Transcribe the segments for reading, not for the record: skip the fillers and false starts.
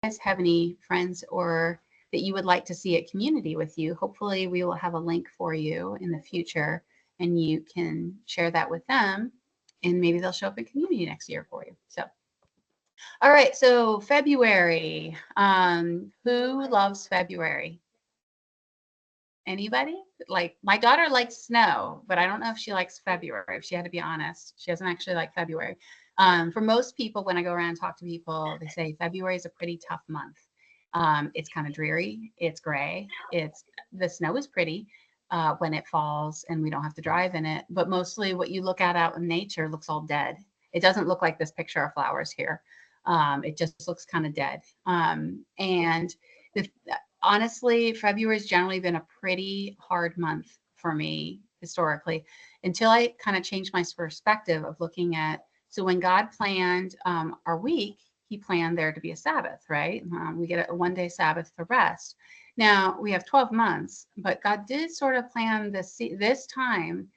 guys have any friends or that you would like to see at community with you, hopefully we will have a link for you in the future and you can share that with them and maybe they'll show up in community next year for you. So, all right. So February, who loves February? Anybody? Like my daughter likes snow, but I don't know if she likes February. If she had to be honest, she doesn't actually like February. For most people, when I go around and talk to people, they say February is a pretty tough month. It's kind of dreary. It's gray. The snow is pretty when it falls and we don't have to drive in it. But mostly, what you look at out in nature looks all dead. It doesn't look like this picture of flowers here. It just looks kind of dead. And the, honestly, February has generally been a pretty hard month for me historically until I kind of changed my perspective of looking at. So when God planned our week, he planned there to be a Sabbath, right? We get a 1-day Sabbath to rest. Now we have 12 months, but God did sort of plan this time,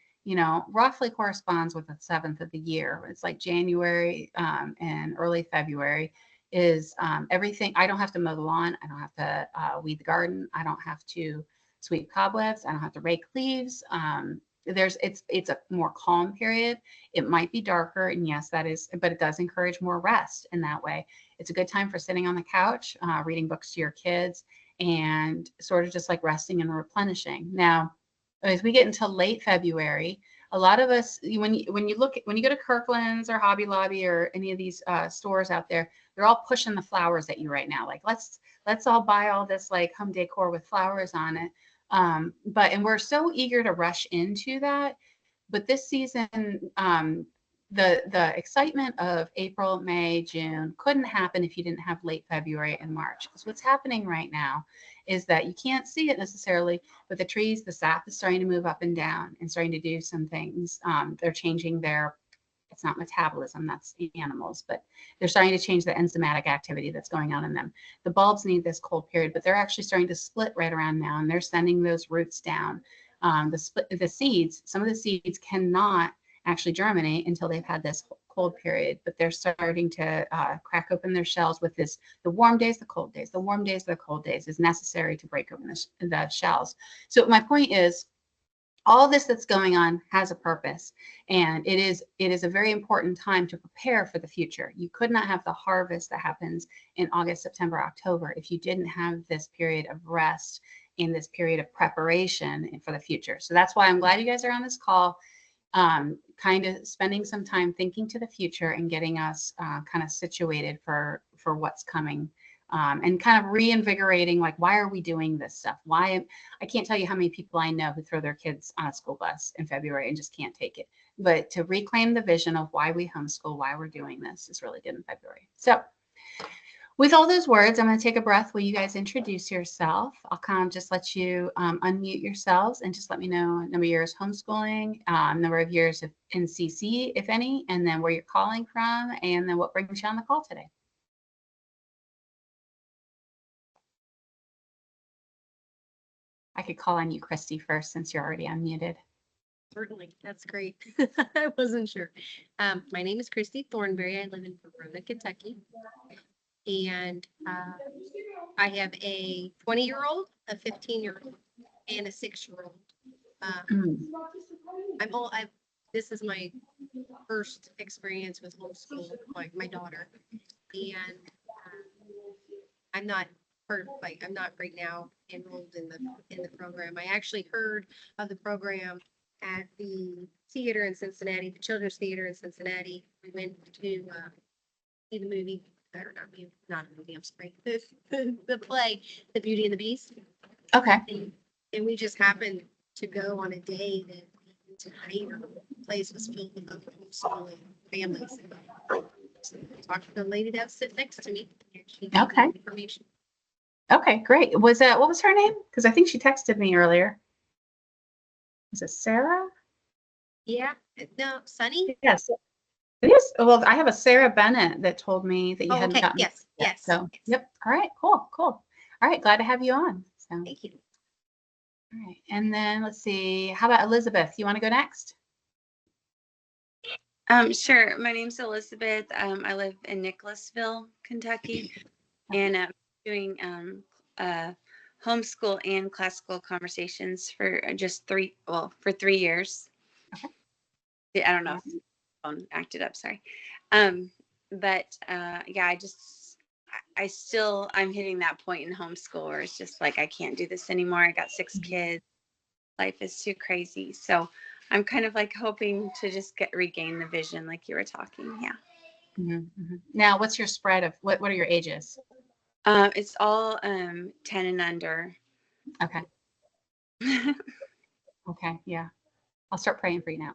roughly corresponds with the 7th of the year. It's like January and early February is everything. I don't have to mow the lawn. I don't have to weed the garden. I don't have to sweep cobwebs. I don't have to rake leaves. It's a more calm period. It might be darker, and yes, that is, but it does encourage more rest in that way. It's a good time for sitting on the couch, reading books to your kids, and sort of just like resting and replenishing. Now, as we get into late February, a lot of us, when you go to Kirkland's or Hobby Lobby or any of these stores out there, they're all pushing the flowers at you right now. Like let's all buy all this like home decor with flowers on it. And we're so eager to rush into that. But this season, the excitement of April, May, June couldn't happen if you didn't have late February and March. Because what's happening right now is that you can't see it necessarily, but the trees, the sap is starting to move up and down and starting to do some things. They're changing it's not metabolism, that's animals, but they're starting to change the enzymatic activity that's going on in them. The bulbs need this cold period, but they're actually starting to split right around now, and they're sending those roots down. The seeds, some of the seeds cannot actually germinate until they've had this cold period, but they're starting to crack open their shells with this. The warm days, the cold days, the warm days, the cold days is necessary to break open the shells. So my point is, all this that's going on has a purpose, and it is a very important time to prepare for the future. You could not have the harvest that happens in August, September, October if you didn't have this period of rest in this period of preparation for the future. So that's why I'm glad you guys are on this call, kind of spending some time thinking to the future and getting us kind of situated for what's coming. And kind of reinvigorating, like, why are we doing this stuff? I can't tell you how many people I know who throw their kids on a school bus in February and just can't take it. But to reclaim the vision of why we homeschool, why we're doing this is really good in February. So with all those words, I'm going to take a breath while you guys introduce yourself. I'll kind of just let you unmute yourselves and just let me know number of years homeschooling, number of years in CC, if any, and then where you're calling from, and then what brings you on the call today. I could call on you, Christy, first, since you're already unmuted. Certainly. That's great. I wasn't sure. My name is Christy Thornberry. I live in Verona, Kentucky. And I have a 20-year-old, a 15-year-old, and a 6-year-old. This is my first experience with homeschool, like my daughter. And I'm not right now enrolled in the program. I actually heard of the program at the theater in Cincinnati, the Children's Theater in Cincinnati. We went to see the movie, or not a movie, I'm sorry, the play, The Beauty and the Beast. Okay. And we just happened to go on a day that the entire place was filled with other homeschooling families. So I talked to the lady that sit next to me. Okay. Information. Okay, great. What was her name? Because I think she texted me earlier. Is it Sarah? Yeah. No, Sunny? Yes. It is. Well, I have a Sarah Bennett that told me that you hadn't gotten. Yes. Yes. So, yep. All right. Cool. All right. Glad to have you on. So. Thank you. All right. And then let's see. How about Elizabeth? You want to go next? Sure. My name's Elizabeth. I live in Nicholasville, Kentucky. and doing homeschool and classical conversations for just for 3 years. Okay. I don't know Yeah. if the phone acted up, sorry. But yeah, I'm hitting that point in homeschool where it's just like, I can't do this anymore. I got 6 kids. Life is too crazy. So I'm kind of like hoping to just regain the vision like you were talking. Yeah. Now, what's your spread of what are your ages? It's all 10 and under. Okay. Okay. Yeah. I'll start praying for you now.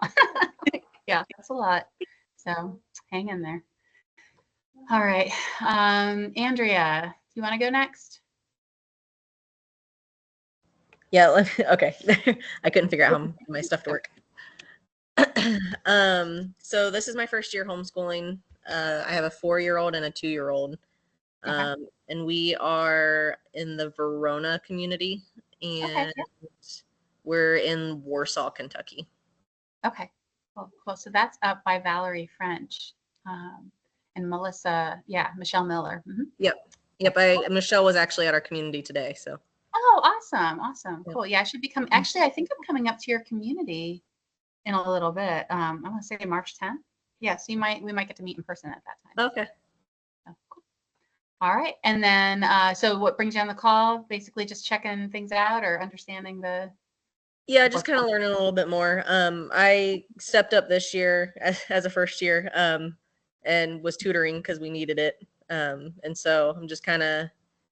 Yeah, that's a lot. So hang in there. All right. Andrea, do you want to go next? Yeah, okay. I couldn't figure out how my stuff to work. So this is my first year homeschooling. I have a 4-year-old and a 2-year-old. And we are in the Verona community, and we're in Warsaw, Kentucky. Okay, cool. So that's up by Valerie French and Melissa, Michelle Miller. Yep. Michelle was actually at our community today, so. Oh, awesome. Yep. Cool. Yeah, I should be coming. Actually, I think I'm coming up to your community in a little bit. I want to say March 10th. Yeah, so we might get to meet in person at that time. Okay. So, cool. All right, and then so what brings you on the call? Basically, just checking things out or understanding the. Yeah, just kind of learning a little bit more. I stepped up this year as a first year and was tutoring because we needed it. And so I'm just kind of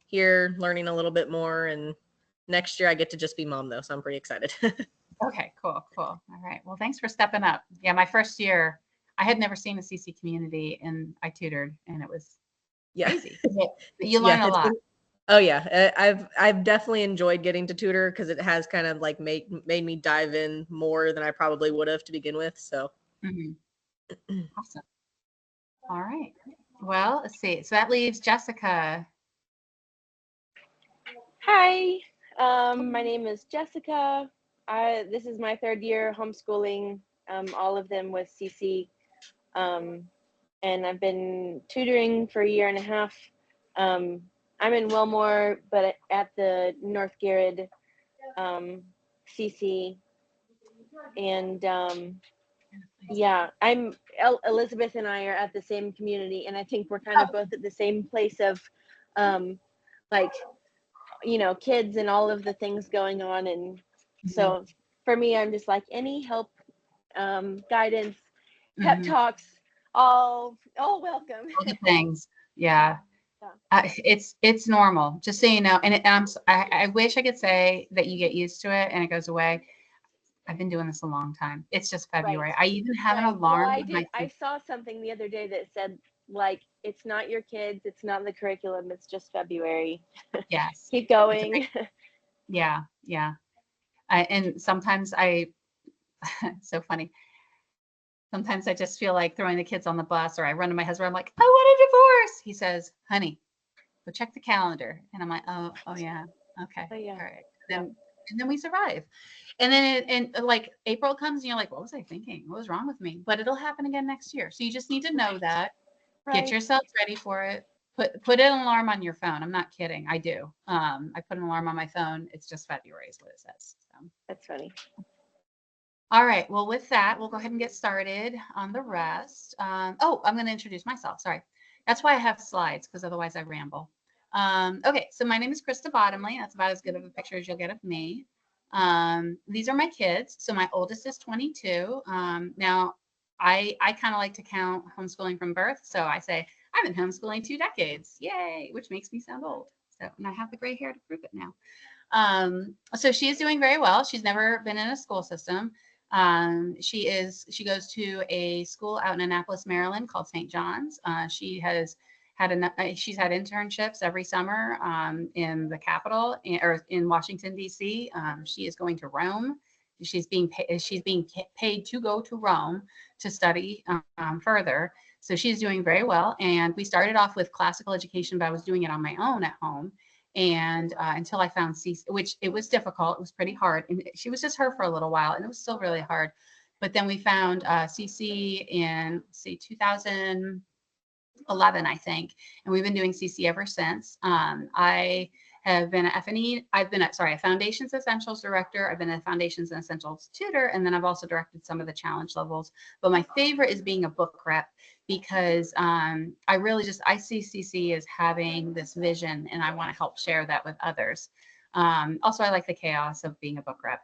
here learning a little bit more. And next year I get to just be mom, though. So I'm pretty excited. Okay, cool. All right. Well, thanks for stepping up. Yeah, my first year, I had never seen a CC community and I tutored and it was crazy. You learn a lot. Oh yeah, I've definitely enjoyed getting to tutor because it has kind of like made me dive in more than I probably would have to begin with. So awesome. All right. Well, let's see. So that leaves Jessica. Hi, my name is Jessica. This is my 3rd year homeschooling, all of them with CC, and I've been tutoring for a year and a half. I'm in Wilmore, but at the North Garrett CC, and yeah, Elizabeth and I are at the same community, and I think we're kind of both at the same place of like, kids and all of the things going on. And so for me, I'm just like, any help, guidance, pep talks, all welcome. All the things. Yeah. It's normal, just so you know. And I wish I could say that you get used to it and it goes away. I've been doing this a long time. It's just February. Right. I even have an alarm. Well, I saw something the other day that said, like, it's not your kids, it's not the curriculum, it's just February. Yes. Keep going. Yeah. And sometimes it's so funny. Sometimes I just feel like throwing the kids on the bus, or I run to my husband. I'm like, I want a divorce. He says, honey, go check the calendar. And I'm like, oh yeah. Okay. Oh, yeah. All right. And then we survive. And then like April comes and you're like, what was I thinking? What was wrong with me? But it'll happen again next year. So you just need to know that. Right. Get yourself ready for it. Put an alarm on your phone. I'm not kidding. I do. I put an alarm on my phone. It's just February is what it says. So. That's funny. All right. Well, with that, we'll go ahead and get started on the rest. I'm going to introduce myself. Sorry. That's why I have slides, because otherwise I ramble. Okay. So my name is Krista Bottomley. That's about as good of a picture as you'll get of me. These are my kids. So my oldest is 22. Now, I kind of like to count homeschooling from birth. So I say, I've been homeschooling 2 decades. Yay, which makes me sound old. So, and I have the gray hair to prove it now. So she is doing very well. She's never been in a school system. She goes to a school out in Annapolis, Maryland called St. John's. She's had internships every summer in the capital or in Washington, D.C. She is going to Rome. She's being paid to go to Rome to study further. So she's doing very well. And we started off with classical education, but I was doing it on my own at home. And until I found CC, which it was difficult, it was pretty hard. And she was just her for a little while, and it was still really hard. But then we found CC in 2000. 11, I think, and we've been doing CC ever since. I have been a F&E, I've been a Foundations Essentials director, I've been a Foundations and Essentials tutor, and then I've also directed some of the challenge levels. But my favorite is being a book rep, because I see CC as having this vision, and I want to help share that with others. Also, I like the chaos of being a book rep.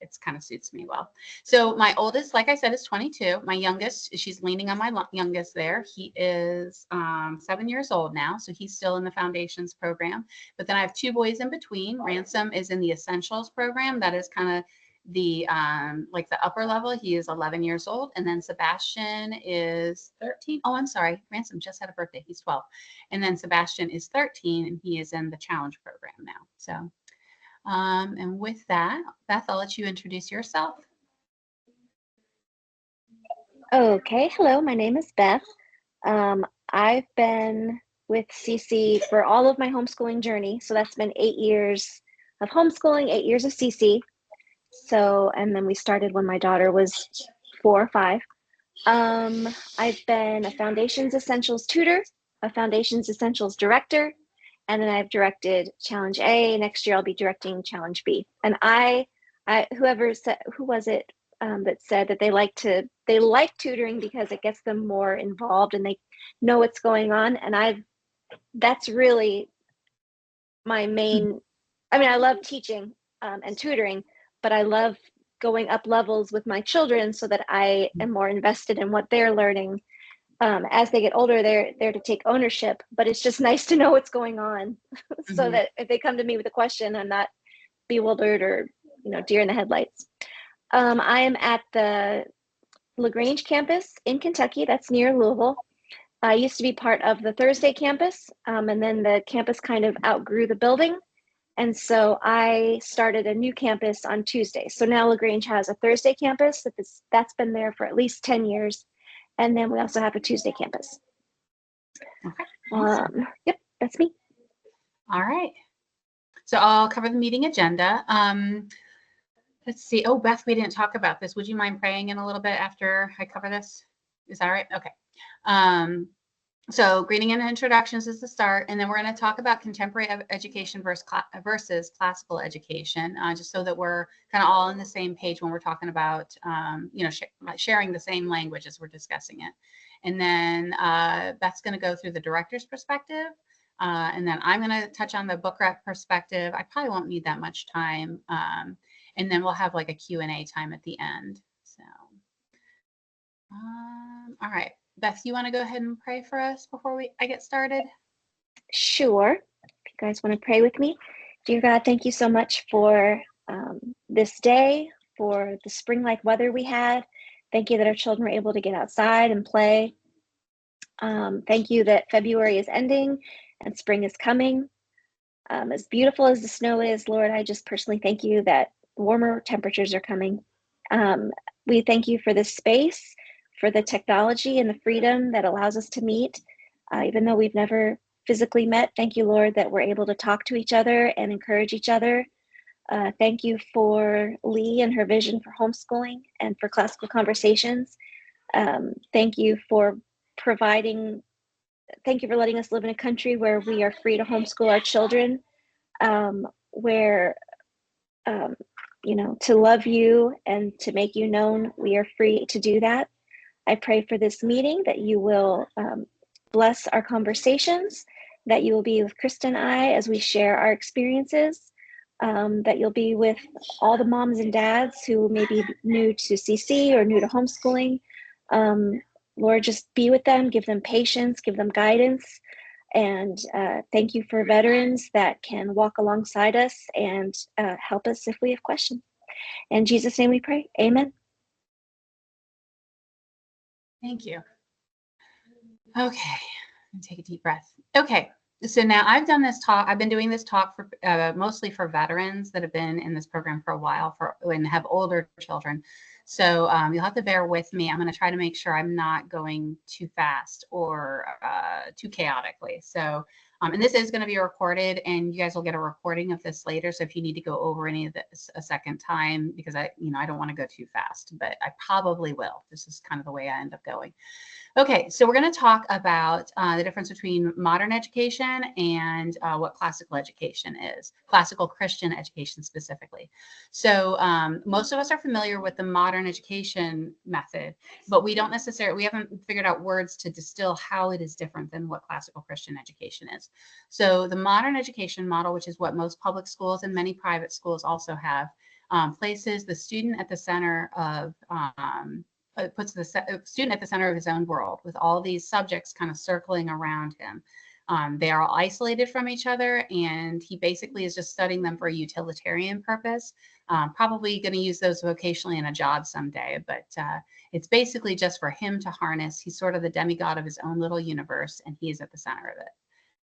It's kind of suits me well. So my oldest, like I said, is 22. My youngest, she's leaning on my youngest there. He is 7 years old now. So he's still in the Foundations program. But then I have 2 boys in between. Ransom is in the Essentials program. That is kind of the like the upper level. He is 11 years old. And then Sebastian is 13. Oh, I'm sorry. Ransom just had a birthday. He's 12. And then Sebastian is 13, and he is in the challenge program now. So and with that, Beth, I'll let you introduce yourself. Okay, hello, my name is Beth. I've been with CC for all of my homeschooling journey. So that's been 8 years of homeschooling, 8 years of CC. So, and then we started when my daughter was 4 or 5. I've been a Foundations Essentials tutor, a Foundations Essentials director, and then I've directed Challenge A. Next year I'll be directing Challenge B. And whoever said, who was it that said that they like tutoring because it gets them more involved and they know what's going on. And that's really my main, I mean, I love teaching and tutoring, but I love going up levels with my children so that I am more invested in what they're learning. As they get older, they're there to take ownership, but it's just nice to know what's going on so that if they come to me with a question, I'm not bewildered or, deer in the headlights. I am at the LaGrange campus in Kentucky. That's near Louisville. I used to be part of the Thursday campus, and then the campus kind of outgrew the building. And so I started a new campus on Tuesday. So now LaGrange has a Thursday campus that's been there for at least 10 years. And then we also have a Tuesday campus. Okay. Awesome. Yep, that's me. All right. So I'll cover the meeting agenda. Let's see. Oh, Beth, we didn't talk about this. Would you mind praying in a little bit after I cover this? Is that right? Okay. So greeting and introductions is the start, and then we're going to talk about contemporary education versus classical education, just so that we're kind of all on the same page when we're talking about, sharing the same language as we're discussing it. And then Beth's going to go through the director's perspective, and then I'm going to touch on the book rep perspective. I probably won't need that much time, and then we'll have like a Q&A time at the end. So, all right. Beth, you want to go ahead and pray for us before I get started? Sure. If you guys want to pray with me. Dear God, thank you so much for this day, for the spring-like weather we had. Thank you that our children were able to get outside and play. Thank you that February is ending and spring is coming. As beautiful as the snow is, Lord, I just personally thank you that warmer temperatures are coming. We thank you for this space, for the technology and the freedom that allows us to meet, even though we've never physically met. Thank you, Lord, that we're able to talk to each other and encourage each other. Thank you for Lee and her vision for homeschooling and for classical conversations. Thank you for letting us live in a country where we are free to homeschool our children, where to love you and to make you known, we are free to do that. I pray for this meeting that you will bless our conversations, that you will be with Krista and I as we share our experiences, that you'll be with all the moms and dads who may be new to CC or new to homeschooling. Lord, just be with them, give them patience, give them guidance. And thank you for veterans that can walk alongside us and help us if we have questions. In Jesus' name we pray. Amen. Thank you. Okay, take a deep breath. Okay, so now I've done this talk. I've been doing this talk for mostly for veterans that have been in this program for a while and have older children. So you'll have to bear with me. I'm going to try to make sure I'm not going too fast or too chaotically. So, and this is going to be recorded, and you guys will get a recording of this later. So if you need to go over any of this a second time, because I don't want to go too fast, but I probably will. This is kind of the way I end up going. Okay, so we're going to talk about the difference between modern education and what classical education is, classical Christian education specifically. So most of us are familiar with the modern education method, but we haven't figured out words to distill how it is different than what classical Christian education is. So the modern education model, which is what most public schools and many private schools also have, places the student at the center of it puts the student at the center of his own world with all these subjects kind of circling around him. They are all isolated from each other, and he basically is just studying them for a utilitarian purpose. Probably going to use those vocationally in a job someday, but it's basically just for him to harness. He's sort of the demigod of his own little universe, and he's at the center of it.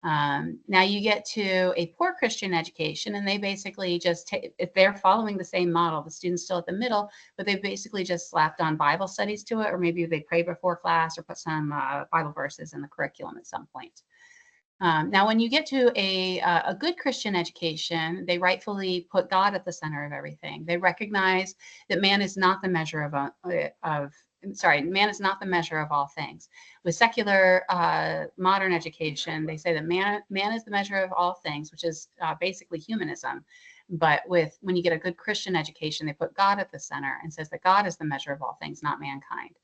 Now you get to a poor Christian education, and they basically just if they're following the same model, the student's still at the middle, but they've basically just slapped on Bible studies to it, or maybe they pray before class or put some Bible verses in the curriculum at some point. Now, when you get to a good Christian education, they rightfully put God at the center of everything. They recognize that man is not the measure man is not the measure of all things. With secular modern education, they say that man is the measure of all things, which is basically humanism. But when you get a good Christian education, they put God at the center and says that God is the measure of all things, not mankind.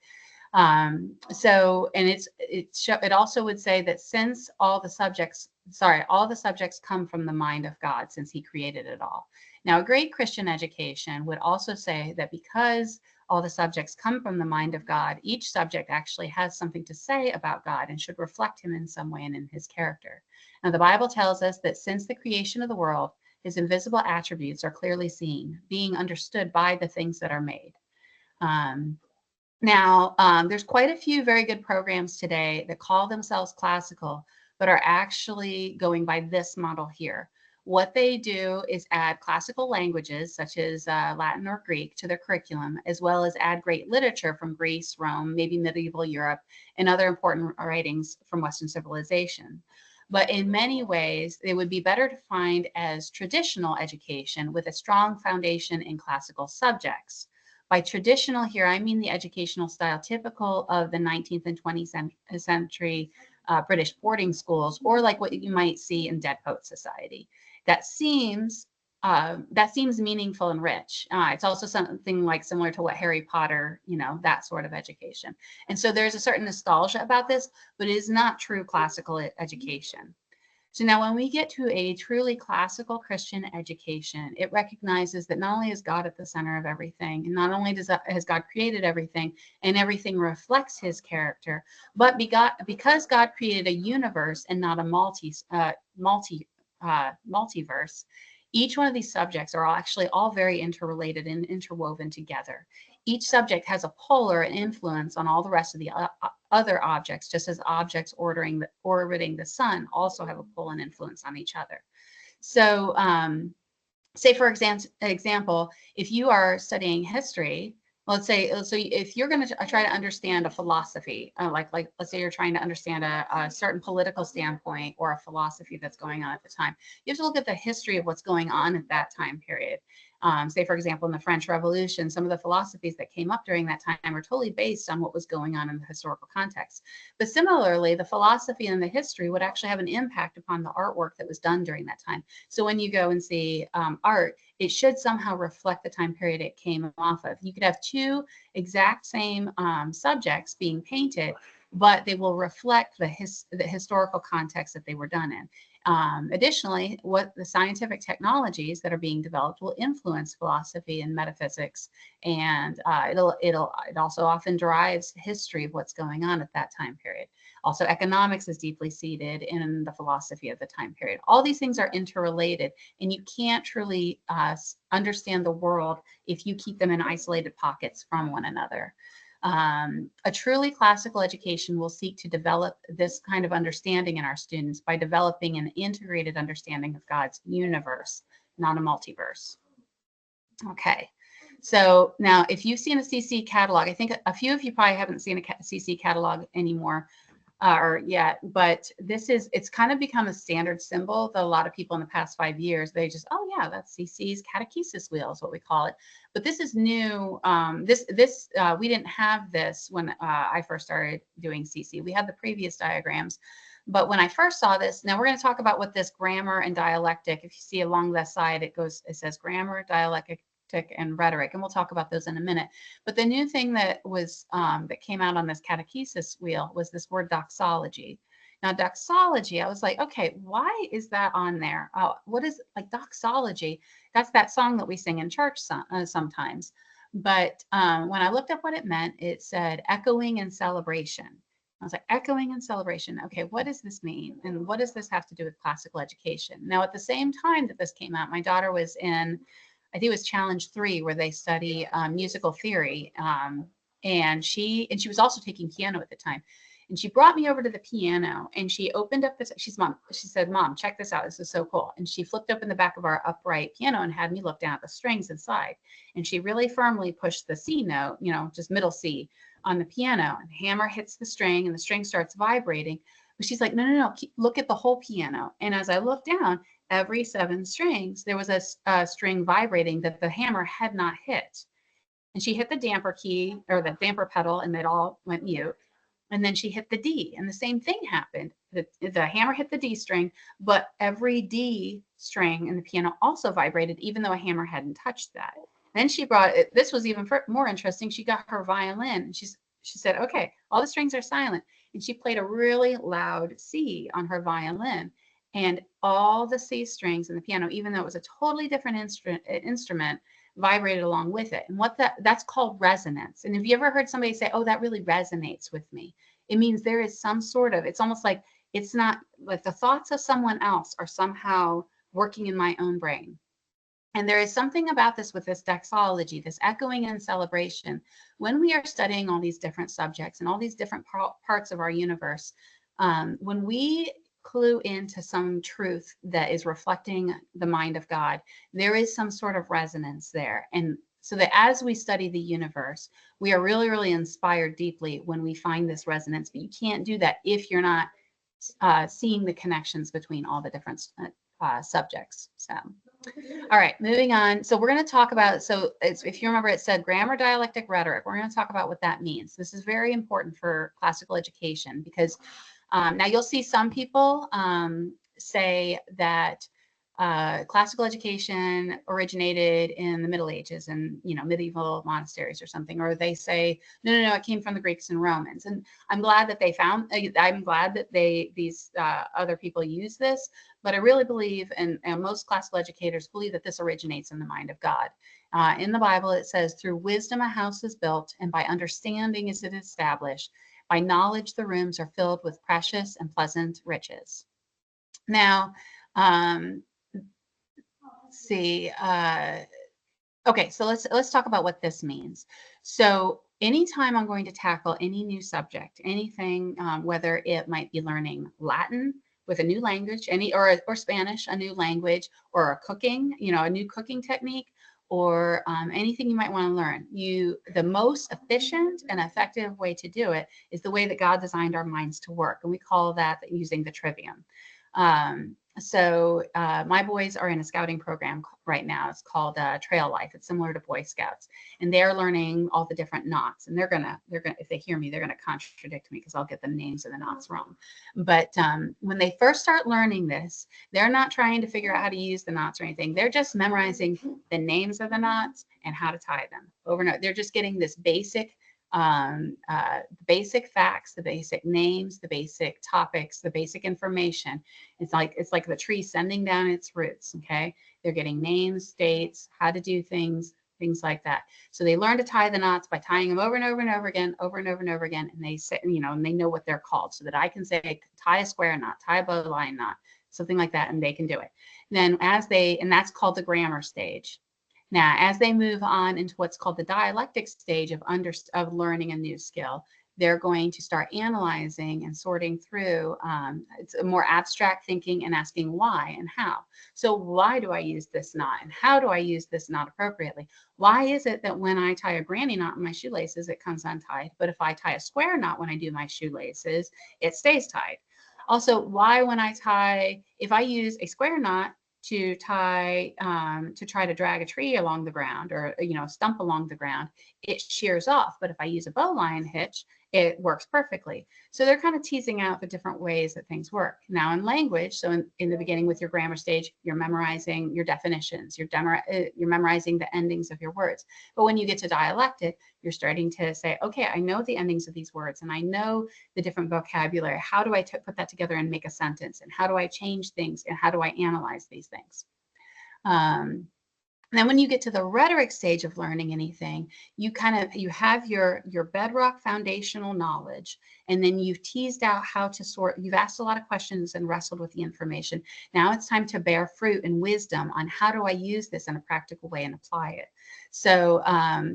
It also would say that since all the subjects come from the mind of God, since he created it all. Now, a great Christian education would also say that because all the subjects come from the mind of God, each subject actually has something to say about God and should reflect him in some way and in his character. Now, the Bible tells us that since the creation of the world, his invisible attributes are clearly seen, being understood by the things that are made. There's quite a few very good programs today that call themselves classical, but are actually going by this model here. What they do is add classical languages such as Latin or Greek to their curriculum, as well as add great literature from Greece, Rome, maybe medieval Europe, and other important writings from Western civilization. But in many ways, they would be better defined as traditional education with a strong foundation in classical subjects. By traditional here, I mean the educational style typical of the 19th and 20th century British boarding schools, or like what you might see in Dead Poet Society. That seems meaningful and rich. It's also something like similar to what Harry Potter, that sort of education. And so there's a certain nostalgia about this, but it is not true classical education. So now when we get to a truly classical Christian education, it recognizes that not only is God at the center of everything, and not only has God created everything and everything reflects his character, but because God created a universe and not a multiverse, each one of these subjects are actually all very interrelated and interwoven together. Each subject has a polar influence on all the rest of the other objects, just as objects orbiting the sun also have a pull and influence on each other. So say, for example, if you are studying history, let's say, so if you're going to try to understand a philosophy, like let's say you're trying to understand a certain political standpoint or a philosophy that's going on at the time, you have to look at the history of what's going on at that time period. Say, for example, in the French Revolution, some of the philosophies that came up during that time were totally based on what was going on in the historical context. But similarly, the philosophy and the history would actually have an impact upon the artwork that was done during that time. So when you go and see art, it should somehow reflect the time period it came off of. You could have two exact same subjects being painted, but they will reflect the historical context that they were done in. Additionally, what the scientific technologies that are being developed will influence philosophy and metaphysics, and it also often drives history of what's going on at that time period. Also, economics is deeply seated in the philosophy of the time period. All these things are interrelated, and you can't truly understand the world if you keep them in isolated pockets from one another. A truly classical education will seek to develop this kind of understanding in our students by developing an integrated understanding of God's universe, not a multiverse. Okay, So now if you've seen a CC catalog, I think a few of you probably haven't seen a CC catalog anymore or yet, but it's kind of become a standard symbol that a lot of people in the past 5 years, they just, oh yeah, that's CC's catechesis wheel is what we call it. But this is new. We didn't have this when I first started doing CC. We had the previous diagrams. But when I first saw this, now we're going to talk about what this grammar and dialectic, if you see along that side, it says grammar, dialectic, and rhetoric, and we'll talk about those in a minute. But the new thing that was that came out on this catechesis wheel was this word doxology. Now doxology, I was like, okay, why is that on there? What is like doxology? That's that song that we sing in church sometimes. But when I looked up what it meant, it said echoing and celebration. I was like, echoing and celebration. Okay, what does this mean? And what does this have to do with classical education? Now, at the same time that this came out, my daughter was in, I think it was Challenge 3, where they study musical theory. And she was also taking piano at the time. And she brought me over to the piano and she opened up she said, Mom, check this out. This is so cool. And she flipped open the back of our upright piano and had me look down at the strings inside. And she really firmly pushed the C note, just middle C on the piano, and the hammer hits the string and the string starts vibrating. But she's like, no, look at the whole piano. And as I looked down, every 7 strings, there was a string vibrating that the hammer had not hit. And she hit the damper key or the damper pedal and it all went mute. And then she hit the D and the same thing happened. The hammer hit the D string, but every D string in the piano also vibrated, even though a hammer hadn't touched that. Then she brought it. This was even more interesting. She got her violin and she said, okay, all the strings are silent. And she played a really loud C on her violin. And all the C strings in the piano, even though it was a totally different instrument, vibrated along with it. And that's called resonance. And have you ever heard somebody say, oh, that really resonates with me? It means there is some sort of, it's almost like it's not like the thoughts of someone else are somehow working in my own brain. And there is something about this with this doxology, this echoing and celebration. When we are studying all these different subjects and all these different parts of our universe, when we clue into some truth that is reflecting the mind of God, there is some sort of resonance there. And so that as we study the universe, we are really, really inspired deeply when we find this resonance. But you can't do that if you're not seeing the connections between all the different subjects. So, all right, moving on. So we're going to talk about, if you remember, it said grammar, dialectic, rhetoric. We're going to talk about what that means. This is very important for classical education because now you'll see some people say that classical education originated in the Middle Ages and medieval monasteries or something, or they say no, it came from the Greeks and Romans. And I'm glad that these other people use this, but I really believe, and most classical educators believe, that this originates in the mind of God. In the Bible, it says, through wisdom a house is built, and by understanding is it established. By knowledge, the rooms are filled with precious and pleasant riches. Now, see. Okay, so let's talk about what this means. So anytime I'm going to tackle any new subject, anything, whether it might be learning Latin with a new language, or Spanish, a new language, or a cooking, a new cooking technique, or anything you might want to learn, the most efficient and effective way to do it is the way that God designed our minds to work, and we call that using the trivium. So my boys are in a scouting program right now. It's called Trail Life. It's similar to Boy Scouts, and they're learning all the different knots. And they're gonna, if they hear me, they're gonna contradict me because I'll get the names of the knots wrong. But when they first start learning this, they're not trying to figure out how to use the knots or anything. They're just memorizing the names of the knots and how to tie them over and over. They're just getting this basic facts, the basic names, the basic topics, the basic information. It's like the tree sending down its roots. Okay, they're getting names, dates, how to do things like that. So they learn to tie the knots by tying them over and over and over again, and they say, and they know what they're called, so that I can say tie a square knot, tie a bowline knot, something like that, and they can do it. And then and that's called the grammar stage. Now, as they move on into what's called the dialectic stage of learning a new skill, they're going to start analyzing and sorting through. It's a more abstract thinking and asking why and how. So why do I use this knot, and how do I use this knot appropriately? Why is it that when I tie a granny knot in my shoelaces, it comes untied, but if I tie a square knot when I do my shoelaces, it stays tied? Also, why when I tie, if I use a square knot to tie, to try to drag a tree along the ground, or, a stump along the ground, it shears off. But if I use a bowline hitch, it works perfectly. So they're kind of teasing out the different ways that things work. Now in language, so in the beginning with your grammar stage, you're memorizing your definitions, you're memorizing the endings of your words. But when you get to dialectic, you're starting to say, okay, I know the endings of these words and I know the different vocabulary. How do I put that together and make a sentence? And how do I change things? And how do I analyze these things? Then when you get to the rhetoric stage of learning anything, you have your bedrock foundational knowledge, and then you've teased out how to sort. You've asked a lot of questions and wrestled with the information. Now it's time to bear fruit and wisdom on how do I use this in a practical way and apply it. So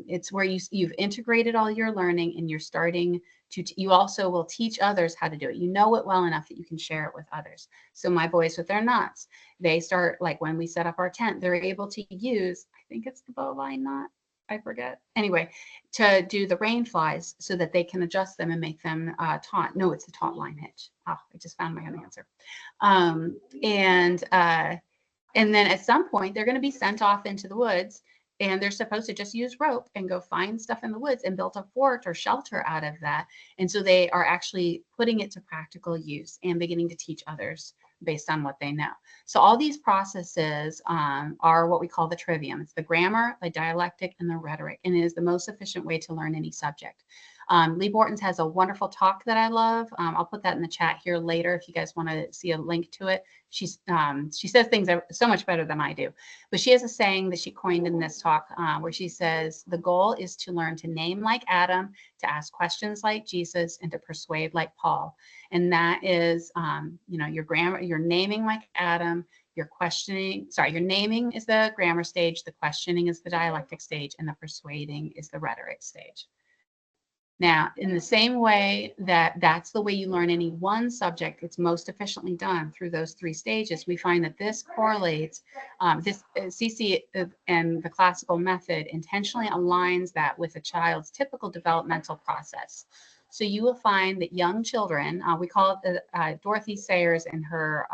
it's where you've integrated all your learning, and you're starting to, you also will teach others how to do it. You know it well enough that you can share it with others. So my boys with their knots, they start, like when we set up our tent, they're able to use, I think it's the bowline knot, I forget. Anyway, to do the rain flies so that they can adjust them and make them taut. No, it's the taut line hitch. Oh, I just found my own answer. And then at some point, they're going to be sent off into the woods, and they're supposed to just use rope and go find stuff in the woods and build a fort or shelter out of that. And so they are actually putting it to practical use and beginning to teach others based on what they know. So all these processes are what we call the trivium. It's the grammar, the dialectic, and the rhetoric, and it is the most efficient way to learn any subject. Lee Bortons has a wonderful talk that I love. I'll put that in the chat here later if you guys want to see a link to it. She says things so much better than I do. But she has a saying that she coined in this talk where she says, the goal is to learn to name like Adam, to ask questions like Jesus, and to persuade like Paul. And that is, your grammar, you're naming like Adam, your naming is the grammar stage, the questioning is the dialectic stage, and the persuading is the rhetoric stage. Now, in the same way that's the way you learn any one subject, it's most efficiently done through those three stages. We find that this correlates, this CC and the classical method intentionally aligns that with a child's typical developmental process. So you will find that young children, we call it Dorothy Sayers in her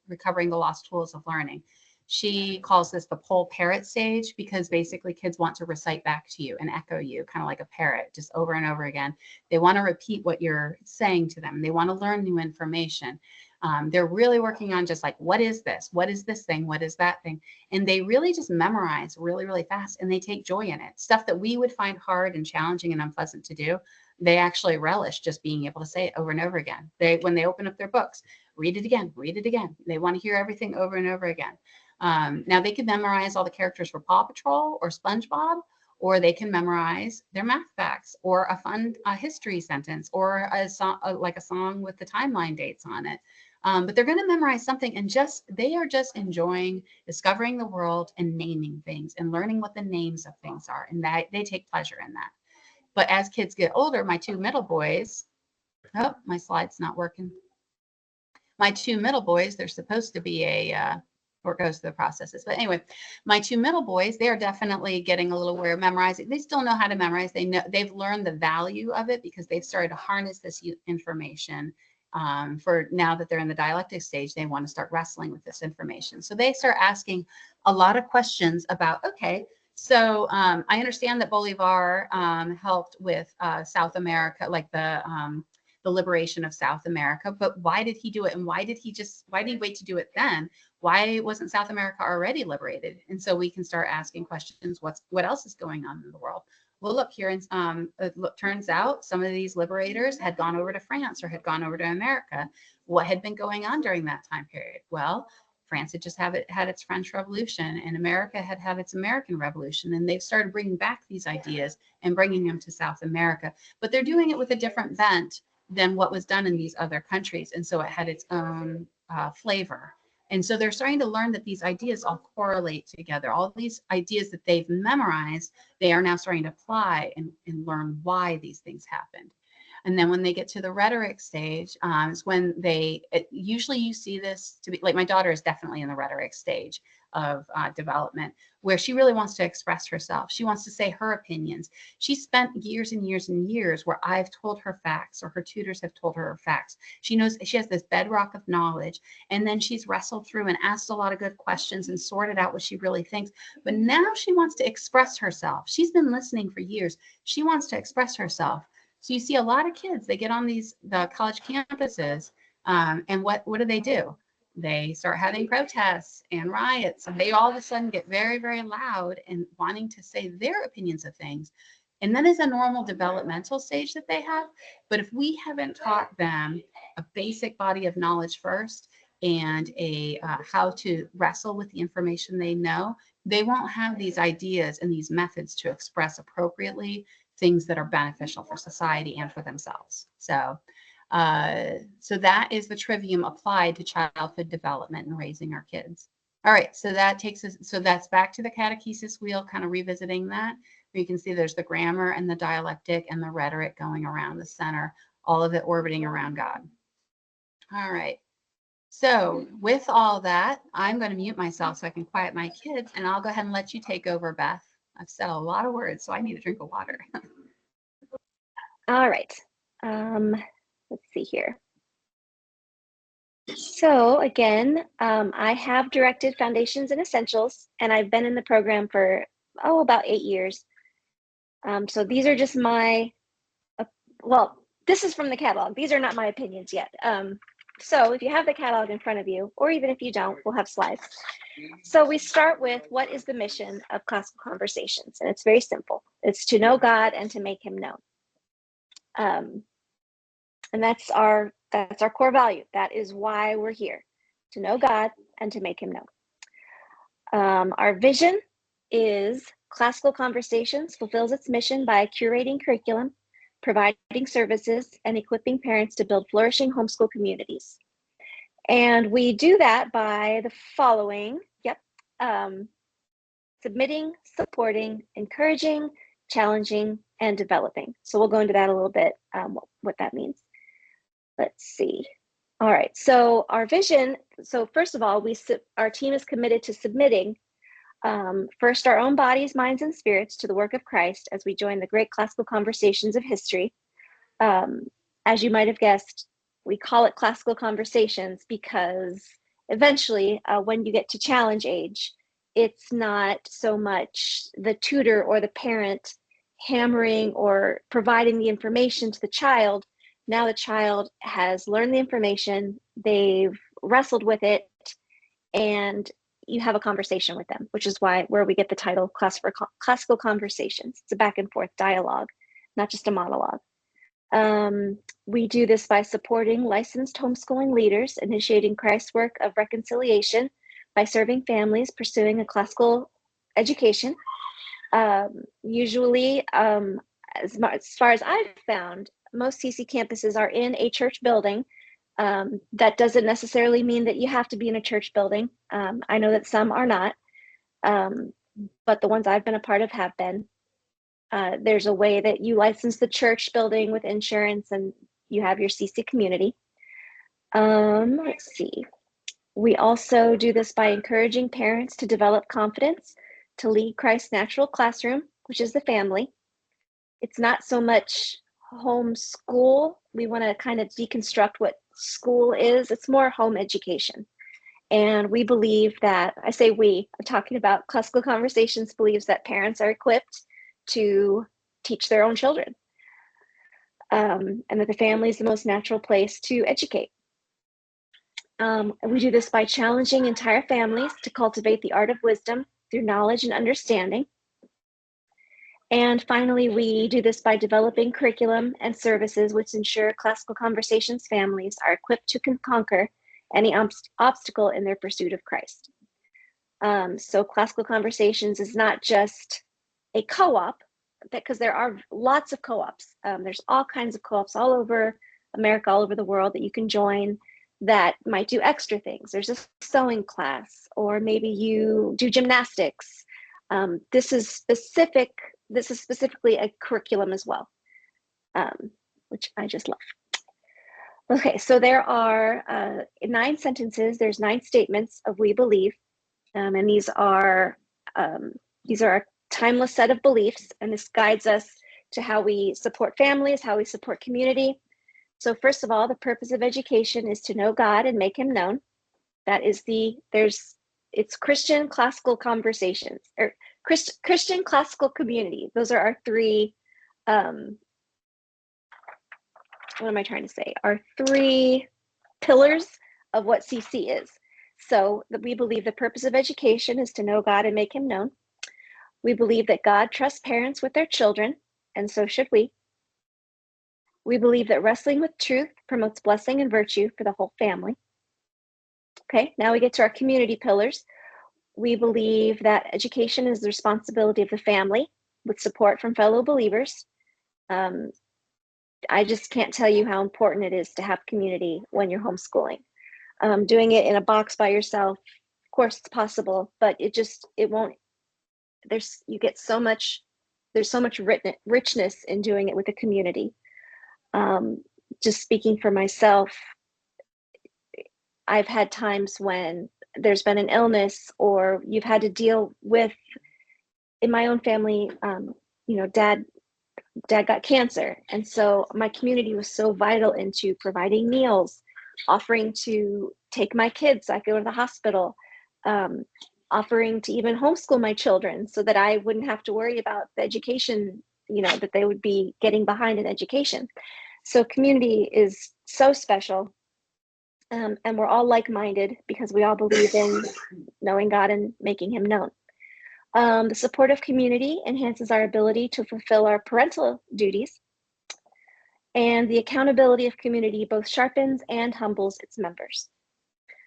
Recovering the Lost Tools of Learning. She calls this the pole parrot stage, because basically kids want to recite back to you and echo you, kind of like a parrot, just over and over again. They want to repeat what you're saying to them. They want to learn new information. They're really working on just like, what is this? What is this thing? What is that thing? And they really just memorize really, really fast, and they take joy in it. Stuff that we would find hard and challenging and unpleasant to do, they actually relish just being able to say it over and over again. When they open up their books, read it again, read it again. They want to hear everything over and over again. Now they can memorize all the characters for Paw Patrol or SpongeBob, or they can memorize their math facts, or a fun history sentence, or a song, like a song with the timeline dates on it. But they're going to memorize something, and they are just enjoying discovering the world and naming things and learning what the names of things are, and that they take pleasure in that. But as kids get older, my two middle boys, oh, my slide's not working. My two middle boys, they're supposed to be or goes through the processes. But anyway, my two middle boys, they are definitely getting a little aware of memorizing. They still know how to memorize. They've learned the value of it because they've started to harness this information. For now that they're in the dialectic stage, they want to start wrestling with this information. So they start asking a lot of questions about, okay, so I understand that Bolivar helped with South America, like the liberation of South America, but why did he do it? And why did he wait to do it then? Why wasn't South America already liberated? And so we can start asking questions, what else is going on in the world? Well, look here, it turns out some of these liberators had gone over to France or had gone over to America. What had been going on during that time period? Well, France had just had its French Revolution, and America had its American Revolution, and they've started bringing back these ideas and bringing them to South America. But they're doing it with a different bent than what was done in these other countries, and so it had its own flavor. And so they're starting to learn that these ideas all correlate together. All these ideas that they've memorized, they are now starting to apply and learn why these things happened. And then when they get to the rhetoric stage, is when usually you see this to be like, my daughter is definitely in the rhetoric stage of development, where she really wants to express herself. She wants to say her opinions. She spent years and years and years where I've told her facts or her tutors have told her facts. She knows she has this bedrock of knowledge, and then she's wrestled through and asked a lot of good questions and sorted out what she really thinks. But now she wants to express herself. She's been listening for years. She wants to express herself. So you see a lot of kids, they get on the college campuses, and what do? They start having protests and riots, and they all of a sudden get very, very loud and wanting to say their opinions of things. And that is a normal developmental stage that they have. But if we haven't taught them a basic body of knowledge first, and how to wrestle with the information they know, they won't have these ideas and these methods to express appropriately things that are beneficial for society and for themselves. So that is the trivium applied to childhood development and raising our kids. All right, so that takes us, so that's back to the catechesis wheel, kind of revisiting that. Where you can see there's the grammar and the dialectic and the rhetoric going around the center, all of it orbiting around God. All right. So with all that, I'm going to mute myself so I can quiet my kids, and I'll go ahead and let you take over, Beth. I've said a lot of words, so I need a drink of water. All right. Let's see here. So again, I have directed Foundations and Essentials, and I've been in the program for, about 8 years. So these are just my, well, this is from the catalog. These are not my opinions yet. So if you have the catalog in front of you, or even if you don't, we'll have slides. So we start with, what is the mission of Classical Conversations? And it's very simple. It's to know God and to make him known. And that's our core value. That is why we're here, to know God and to make him known. Our vision is Classical Conversations fulfills its mission by curating curriculum, providing services, and equipping parents to build flourishing homeschool communities. And we do that by the following, submitting, supporting, encouraging, challenging, and developing. So we'll go into that a little bit, what that means. Let's see. All right, so our vision, so first of all, our team is committed to submitting first our own bodies, minds, and spirits to the work of Christ as we join the great classical conversations of history. As you might have guessed, we call it classical conversations because eventually when you get to challenge age, it's not so much the tutor or the parent hammering or providing the information to the child. Now the child has learned the information, they've wrestled with it, and you have a conversation with them, which is where we get the title Classical Conversations. It's a back and forth dialogue, not just a monologue. We do this by supporting licensed homeschooling leaders, initiating Christ's work of reconciliation by serving families pursuing a classical education. Usually, as far as I've found, most CC campuses are in a church building. That doesn't necessarily mean that you have to be in a church building. I know that some are not, but the ones I've been a part of have been. There's a way that you license the church building with insurance and you have your CC community. Let's see. We also do this by encouraging parents to develop confidence to lead Christ's natural classroom, which is the family. It's not so much homeschool. We want to kind of deconstruct what school is. It's more home education. And we believe that, I say we, I'm talking about Classical Conversations believes that parents are equipped to teach their own children. And that the family is the most natural place to educate. We do this by challenging entire families to cultivate the art of wisdom through knowledge and understanding. And finally, we do this by developing curriculum and services which ensure Classical Conversations families are equipped to conquer any obstacle in their pursuit of Christ. So Classical Conversations is not just a co-op, because there are lots of co-ops. There's all kinds of co-ops all over America, all over the world that you can join that might do extra things. There's a sewing class, or maybe you do gymnastics. This is specifically a curriculum as well. which I just love. Okay, so there are 9 sentences. There's 9 statements of we believe, and these are a timeless set of beliefs, and this guides us to how we support families, how we support community. So first of all, the purpose of education is to know God and make him known. That is it's Christian classical conversations, or Christian classical community. Those are our 3, what am I trying to say? Our 3 pillars of what CC is. So we believe the purpose of education is to know God and make him known. We believe that God trusts parents with their children, and so should we. We believe that wrestling with truth promotes blessing and virtue for the whole family. Okay, now we get to our community pillars. We believe that education is the responsibility of the family with support from fellow believers. I just can't tell you how important it is to have community when you're homeschooling. Doing it in a box by yourself, of course it's possible, but it won't, there's so much richness in doing it with a community. Just speaking for myself, I've had times when there's been an illness, or you've had to deal with, in my own family, dad got cancer. And so my community was so vital into providing meals, offering to take my kids, I go to the hospital, offering to even homeschool my children so that I wouldn't have to worry about the education, that they would be getting behind in education. So community is so special. And we're all like-minded because we all believe in knowing God and making him known. The support of community enhances our ability to fulfill our parental duties. And the accountability of community both sharpens and humbles its members.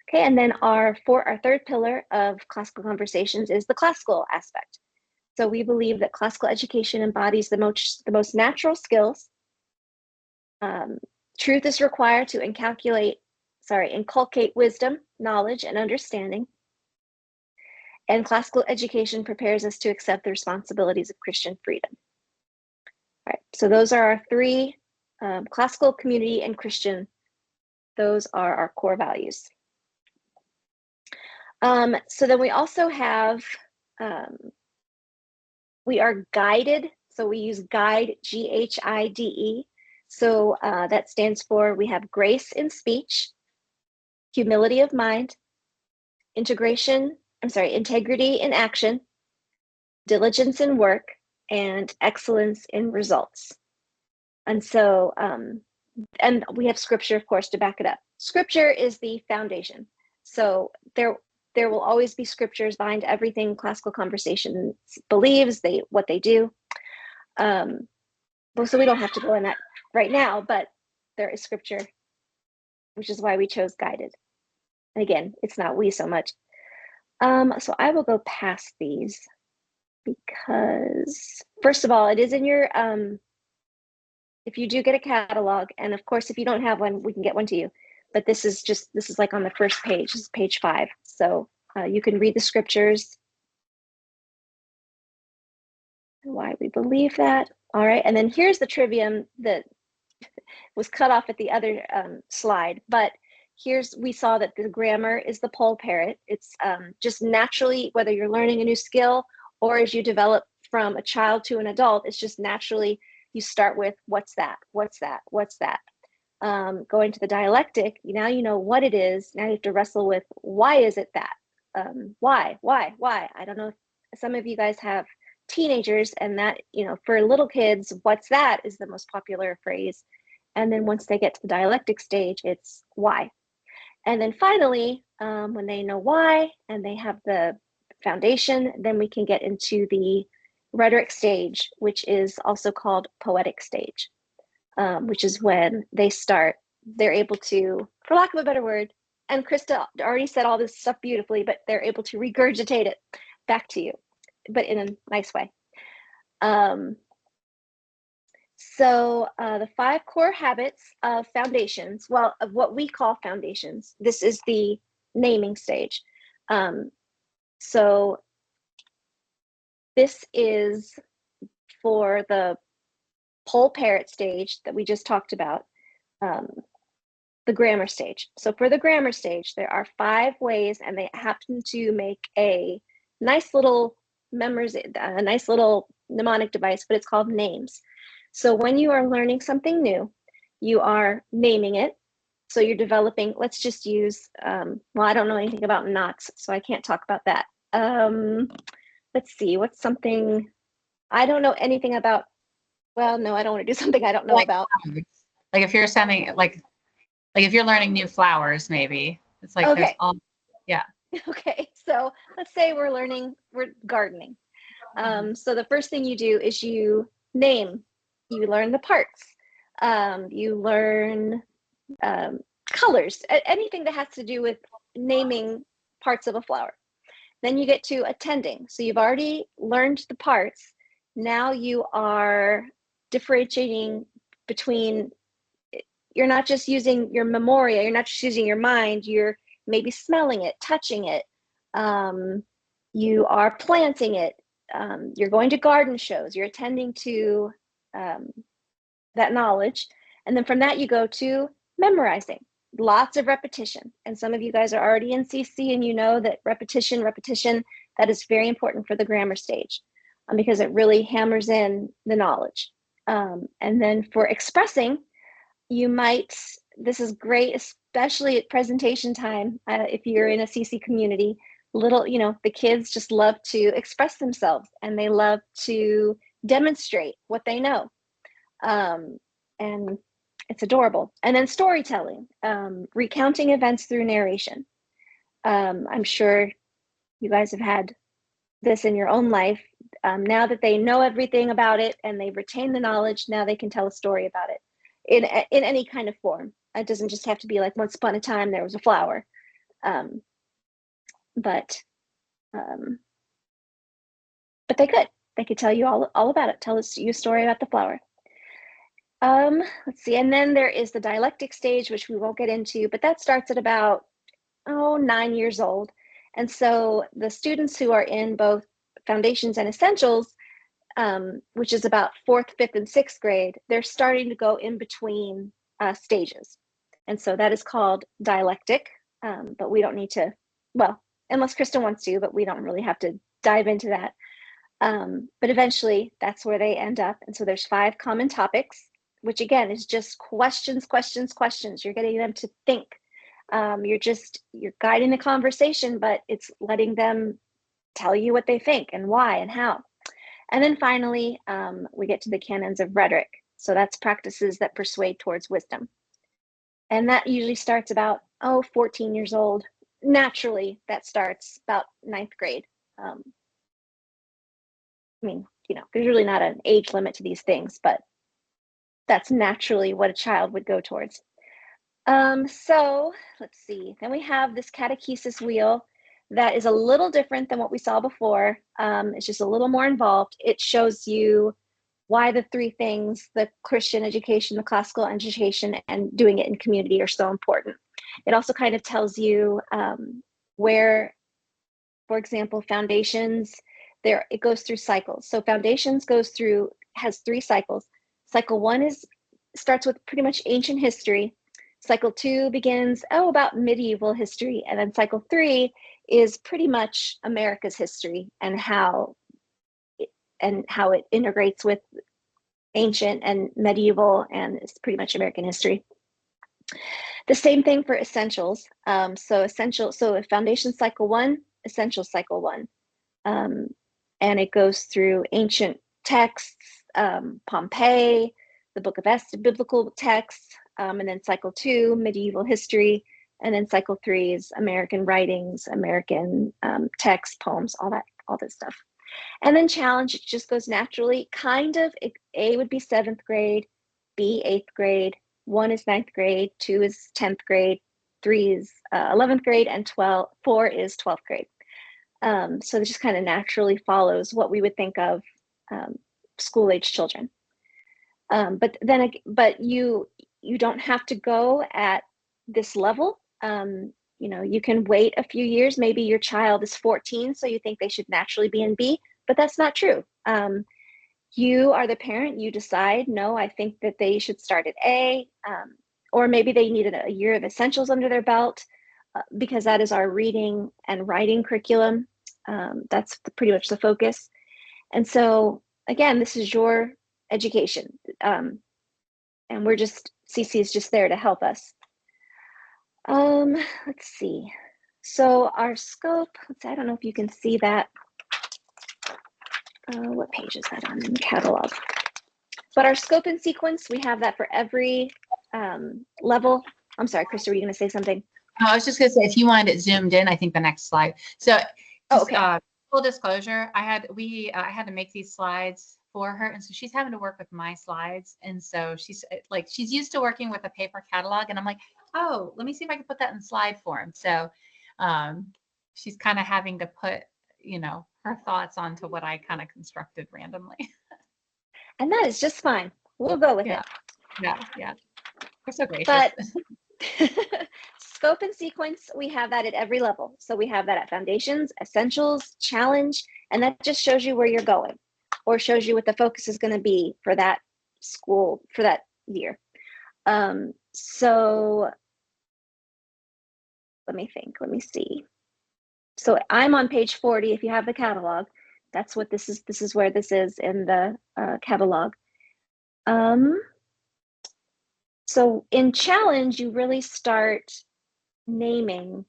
Okay, and then our 3rd pillar of classical conversations is the classical aspect. So we believe that classical education embodies the most natural skills. Truth is required to inculcate wisdom, knowledge, and understanding. And classical education prepares us to accept the responsibilities of Christian freedom. All right, so those are our 3, classical, community, and Christian. Those are our core values. So then we also have, we are guided. So we use GUIDE, GHIDE. So that stands for, we have grace in speech, humility of mind, integrity in action, diligence in work, and excellence in results. And so, and we have scripture, of course, to back it up. Scripture is the foundation. So there will always be scriptures behind everything classical conversation believes, what they do. So we don't have to go in that right now, but there is scripture, which is why we chose guided. And again, it's not we so much. So I will go past these because, first of all, it is in your, if you do get a catalog, and of course, if you don't have one, we can get one to you. But this is like on the first page, this is page 5. So you can read the scriptures, why we believe that. All right, and then here's the trivium that was cut off at the other slide, but we saw that the grammar is the poll parrot. It's just naturally, whether you're learning a new skill or as you develop from a child to an adult, it's just naturally, you start with what's that, what's that, what's that. Going to the dialectic, now you know what it is. Now you have to wrestle with, why is it that? Why? I don't know if some of you guys have teenagers, and that, for little kids, what's that is the most popular phrase. And then once they get to the dialectic stage, it's why. And then finally, when they know why and they have the foundation, then we can get into the rhetoric stage, which is also called poetic stage, which is when they're able to, for lack of a better word, and Krista already said all this stuff beautifully, but they're able to regurgitate it back to you, but in a nice way. So the 5 core habits of foundations, of what we call foundations, this is the naming stage. So this is for the pole parrot stage that we just talked about, the grammar stage. So for the grammar stage, there are 5 ways, and they happen to make a nice little a nice little mnemonic device, but it's called names. So when you are learning something new, you are naming it. So you're developing, let's just use, well, I don't know anything about knots, so I can't talk about that. Let's see, what's something, I don't know anything about, well, no, I don't want to do something I don't know about. Like if you're sending, like if you're learning new flowers, maybe it's like there's Okay. all, yeah. Okay, so let's say we're gardening. So the first thing you do is you learn the parts. You learn colors, anything that has to do with naming parts of a flower. Then you get to attending. So you've already learned the parts. Now you are differentiating between, you're not just using your memoria, you're not just using your mind, you're maybe smelling it, touching it. You are planting it. You're going to garden shows, you're attending to that knowledge. And then from that, you go to memorizing, lots of repetition. And some of you guys are already in CC and you know that repetition, that is very important for the grammar stage because it really hammers in the knowledge. And then for expressing, this is great, especially at presentation time, if you're in a CC community, the kids just love to express themselves and they love to demonstrate what they know. And it's adorable. And then storytelling, recounting events through narration. I'm sure you guys have had this in your own life. Now that they know everything about it and they've retained the knowledge, now they can tell a story about it in any kind of form. It doesn't just have to be like once upon a time there was a flower. But they could tell you all about it, tell you a story about the flower. Let's see, and then there is the dialectic stage, which we won't get into, but that starts at about 9 years old. And so the students who are in both foundations and essentials, which is about 4th, 5th, and 6th grade, they're starting to go in between stages. And so that is called dialectic, but we don't need to, well, unless Krista wants to, but we don't really have to dive into that. But eventually that's where they end up. And so there's 5 common topics, which again is just questions. You're getting them to think. You're guiding the conversation, but it's letting them tell you what they think and why and how. And then finally, we get to the canons of rhetoric. So that's practices that persuade towards wisdom. And that usually starts about, 14 years old. Naturally, that starts about 9th grade. There's really not an age limit to these things, but that's naturally what a child would go towards. So let's see. Then we have this catechesis wheel that is a little different than what we saw before. It's just a little more involved. It shows you why the 3 things, the Christian education, the classical education, and doing it in community are so important. It also kind of tells you where, for example, foundations, it goes through cycles. So foundations has 3 cycles. Cycle 1 starts with pretty much ancient history. Cycle 2 begins, about medieval history. And then cycle 3 is pretty much America's history and how it integrates with ancient and medieval, and it's pretty much American history. The same thing for essentials. So foundation cycle 1, essential cycle 1. And it goes through ancient texts, Pompeii, the Book of Esther, biblical texts, and then cycle 2, medieval history, and then cycle 3 is American writings, American texts, poems, all that stuff. And then challenge, it just goes naturally, kind of. A would be 7th grade, B 8th grade, 1 is 9th grade, 2 is 10th grade, 3 is 11th grade, and 4 is 12th grade. So it just kind of naturally follows what we would think of school-age children. But you don't have to go at this level. You can wait a few years. Maybe your child is 14, so you think they should naturally be in B, but that's not true. You are the parent, you decide, no, I think that they should start at A, or maybe they needed a year of essentials under their belt, because that is our reading and writing curriculum. That's pretty much the focus. And so, again, this is your education. And CC is just there to help us. Let's see. So our scope, I don't know if you can see that. What page is that on in the catalog? But our scope and sequence, we have that for every level. I'm sorry, Krista, were you going to say something? I was just going to say, if you wanted it zoomed in, I think the next slide. So, okay. Full disclosure, I had to make these slides for her, and so she's having to work with my slides, and so she's used to working with a paper catalog, and I'm like, oh, let me see if I can put that in slide form. So, she's kind of having to put, her thoughts onto what I kind of constructed randomly. And that is just fine. We'll go with it. Yeah. We're so gracious. But scope and sequence, we have that at every level. So we have that at foundations, essentials, challenge, and that just shows you where you're going or shows you what the focus is going to be for that school, for that year. So let me see. So I'm on page 40. If you have the catalog, that's what this is. This is where this is in the catalog. So in challenge, you really start naming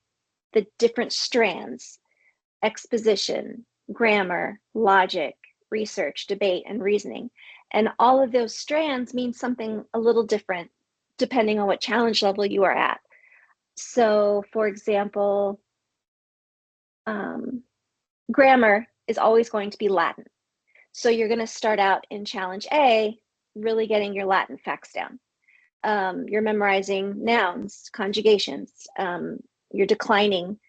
the different strands: exposition, grammar, logic, research, debate, and reasoning. And all of those strands mean something a little different depending on what challenge level you are at. So for example, grammar is always going to be Latin. So you're going to start out in challenge A, really getting your Latin facts down. You're memorizing nouns, conjugations, you're declining,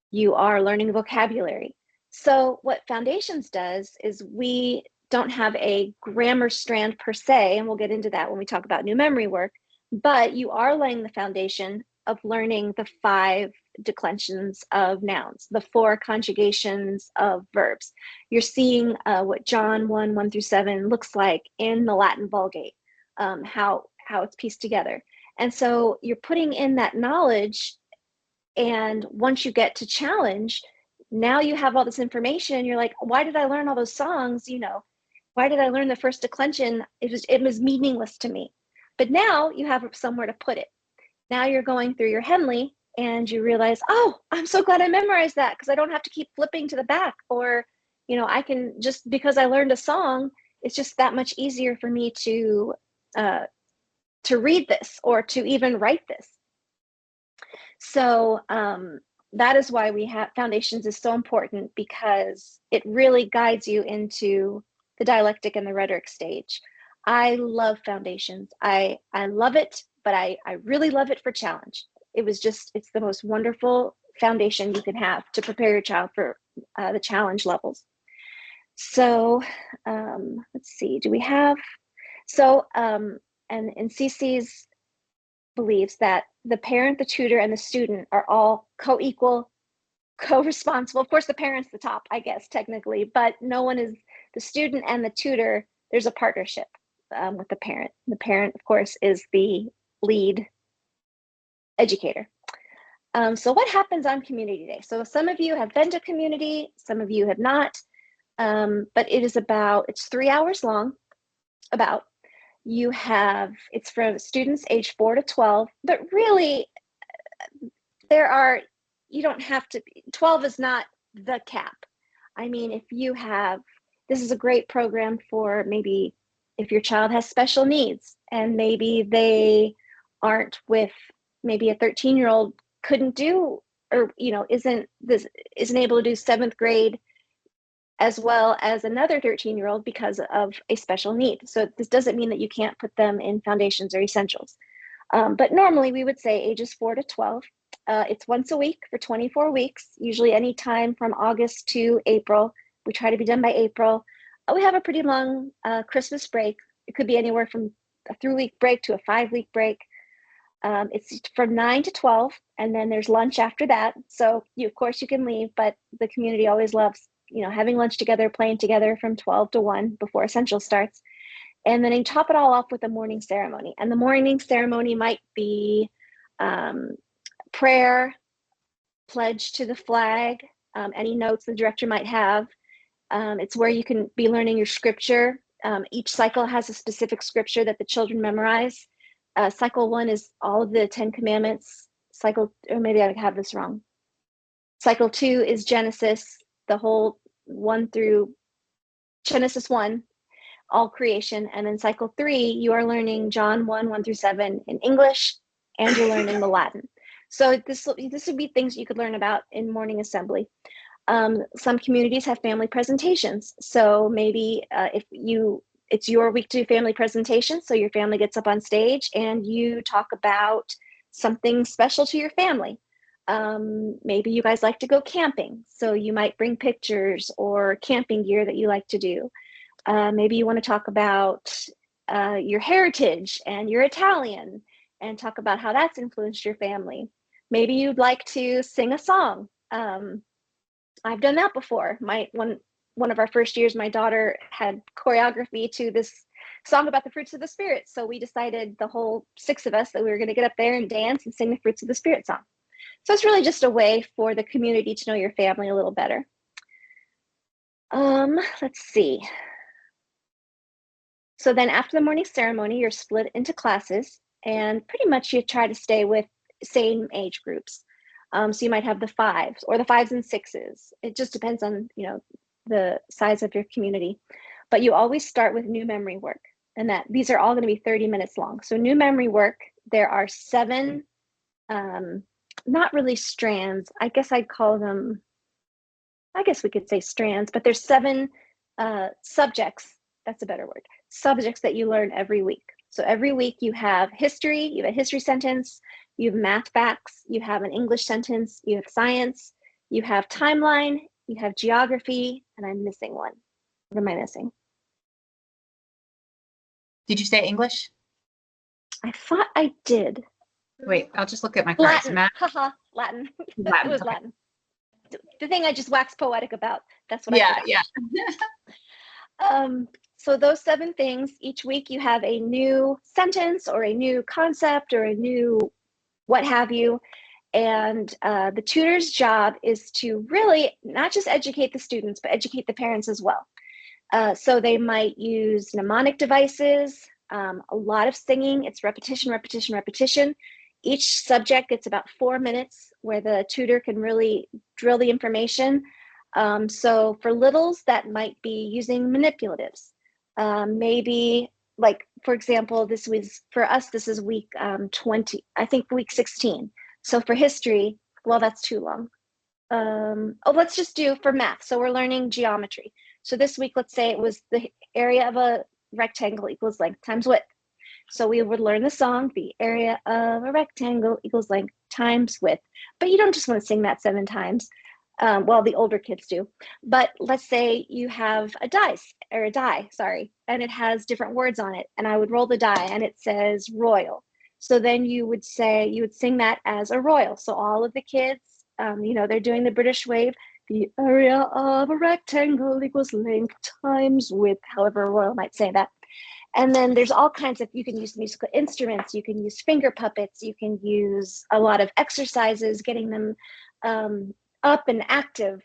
you are learning vocabulary. So what Foundations does is we don't have a grammar strand per se, and we'll get into that when we talk about new memory work, but you are laying the foundation of learning the 5 declensions of nouns, the 4 conjugations of verbs. You're seeing what John 1:1-7 looks like in the Latin Vulgate, how it's pieced together. And so you're putting in that knowledge, and once you get to challenge, now you have all this information. You're like, why did I learn all those songs? Why did I learn the first declension? It was meaningless to me. But now you have somewhere to put it. Now you're going through your Henley and you realize, oh, I'm so glad I memorized that, because I don't have to keep flipping to the back, or, I can just, because I learned a song, it's just that much easier for me to read this or to even write this. So that is why we have Foundations is so important, because it really guides you into the dialectic and the rhetoric stage. I love Foundations. I love it, but I really love it for challenge. It's the most wonderful foundation you can have to prepare your child for the challenge levels. So let's see, do we have, and CC's believes that the parent, the tutor, and the student are all co-equal, co-responsible. Of course, the parent's the top, I guess, technically, but no one is the student and the tutor. There's a partnership with the parent. The parent, of course, is the lead educator. So what happens on Community Day? So some of you have been to Community, some of you have not, but it's 3 hours long, it's for students age 4 to 12, but really you don't have to, 12 is not the cap. I mean, this is a great program for maybe if your child has special needs and maybe they aren't with, maybe a 13-year-old couldn't do, or, isn't able to do 7th grade as well as another 13-year-old because of a special need. So this doesn't mean that you can't put them in Foundations or Essentials. But normally we would say ages 4 to 12. It's once a week for 24 weeks, usually any time from August to April. We try to be done by April. We have a pretty long Christmas break. It could be anywhere from a 3-week break to a 5-week break. It's from 9 to 12, and then there's lunch after that. So of course you can leave, but the community always loves having lunch together, playing together from 12 to 1 before essential starts. And then you top it all off with a morning ceremony. And the morning ceremony might be prayer, pledge to the flag, any notes the director might have. It's where you can be learning your scripture. Each cycle has a specific scripture that the children memorize. Cycle 1 is all of the 10 commandments. Or maybe I have this wrong. Cycle 2 is Genesis, the whole 1 through Genesis 1, all creation. And then cycle 3, you are learning John 1 through 7 in English, and you're learning the Latin. So this would be things you could learn about in morning assembly. Some communities have family presentations. So maybe it's your week to do family presentation. So your family gets up on stage and you talk about something special to your family. Maybe you guys like to go camping. So you might bring pictures or camping gear that you like to do. Maybe you want to talk about your heritage and you're Italian and talk about how that's influenced your family. Maybe you'd like to sing a song. I've done that before. One of our first years, my daughter had choreography to this song about the fruits of the Spirit. So we decided, the whole 6 of us, that we were going to get up there and dance and sing the fruits of the Spirit song. So it's really just a way for the community to know your family a little better. Let's see. So then after the morning ceremony, you're split into classes, and pretty much you try to stay with same age groups. So you might have the 5s or the 5s and 6s. It just depends on, the size of your community. But you always start with new memory work, and that these are all going to be 30 minutes long. So new memory work, there are 7, not really strands. I guess I'd call them, I guess we could say strands, but there's 7 subjects. That's a better word. Subjects that you learn every week. So every week you have history, you have a history sentence, you have math facts, you have an English sentence, you have science, you have timeline, you have geography, and I'm missing one. What am I missing? Did you say English? I thought I did. Wait, I'll just look at my cards. Latin. Haha, Latin. Latin. It was Okay. Latin. The thing I just waxed poetic about. That's what I forgot. Yeah. So those 7 things, each week you have a new sentence or a new concept or a new what have you. And the tutor's job is to really not just educate the students, but educate the parents as well. So they might use mnemonic devices, a lot of singing. It's repetition, repetition, repetition. Each subject gets about 4 minutes where the tutor can really drill the information. So for littles, that might be using manipulatives. Maybe, like, for example, this is week 20, I think week 16. So for history, well, that's too long. Let's just do for math. So we're learning geometry. So this week, let's say it was the area of a rectangle equals length times width. So we would learn the song, the area of a rectangle equals length times width. But you don't just want to sing that 7 times. Well, the older kids do. But let's say you have a die, and it has different words on it. And I would roll the die and it says royal. So then you would sing that as a royal. So all of the kids, they're doing the British wave. The area of a rectangle equals length times width, however a royal might say that. And then there's all kinds of, you can use musical instruments, you can use finger puppets, you can use a lot of exercises, getting them up and active.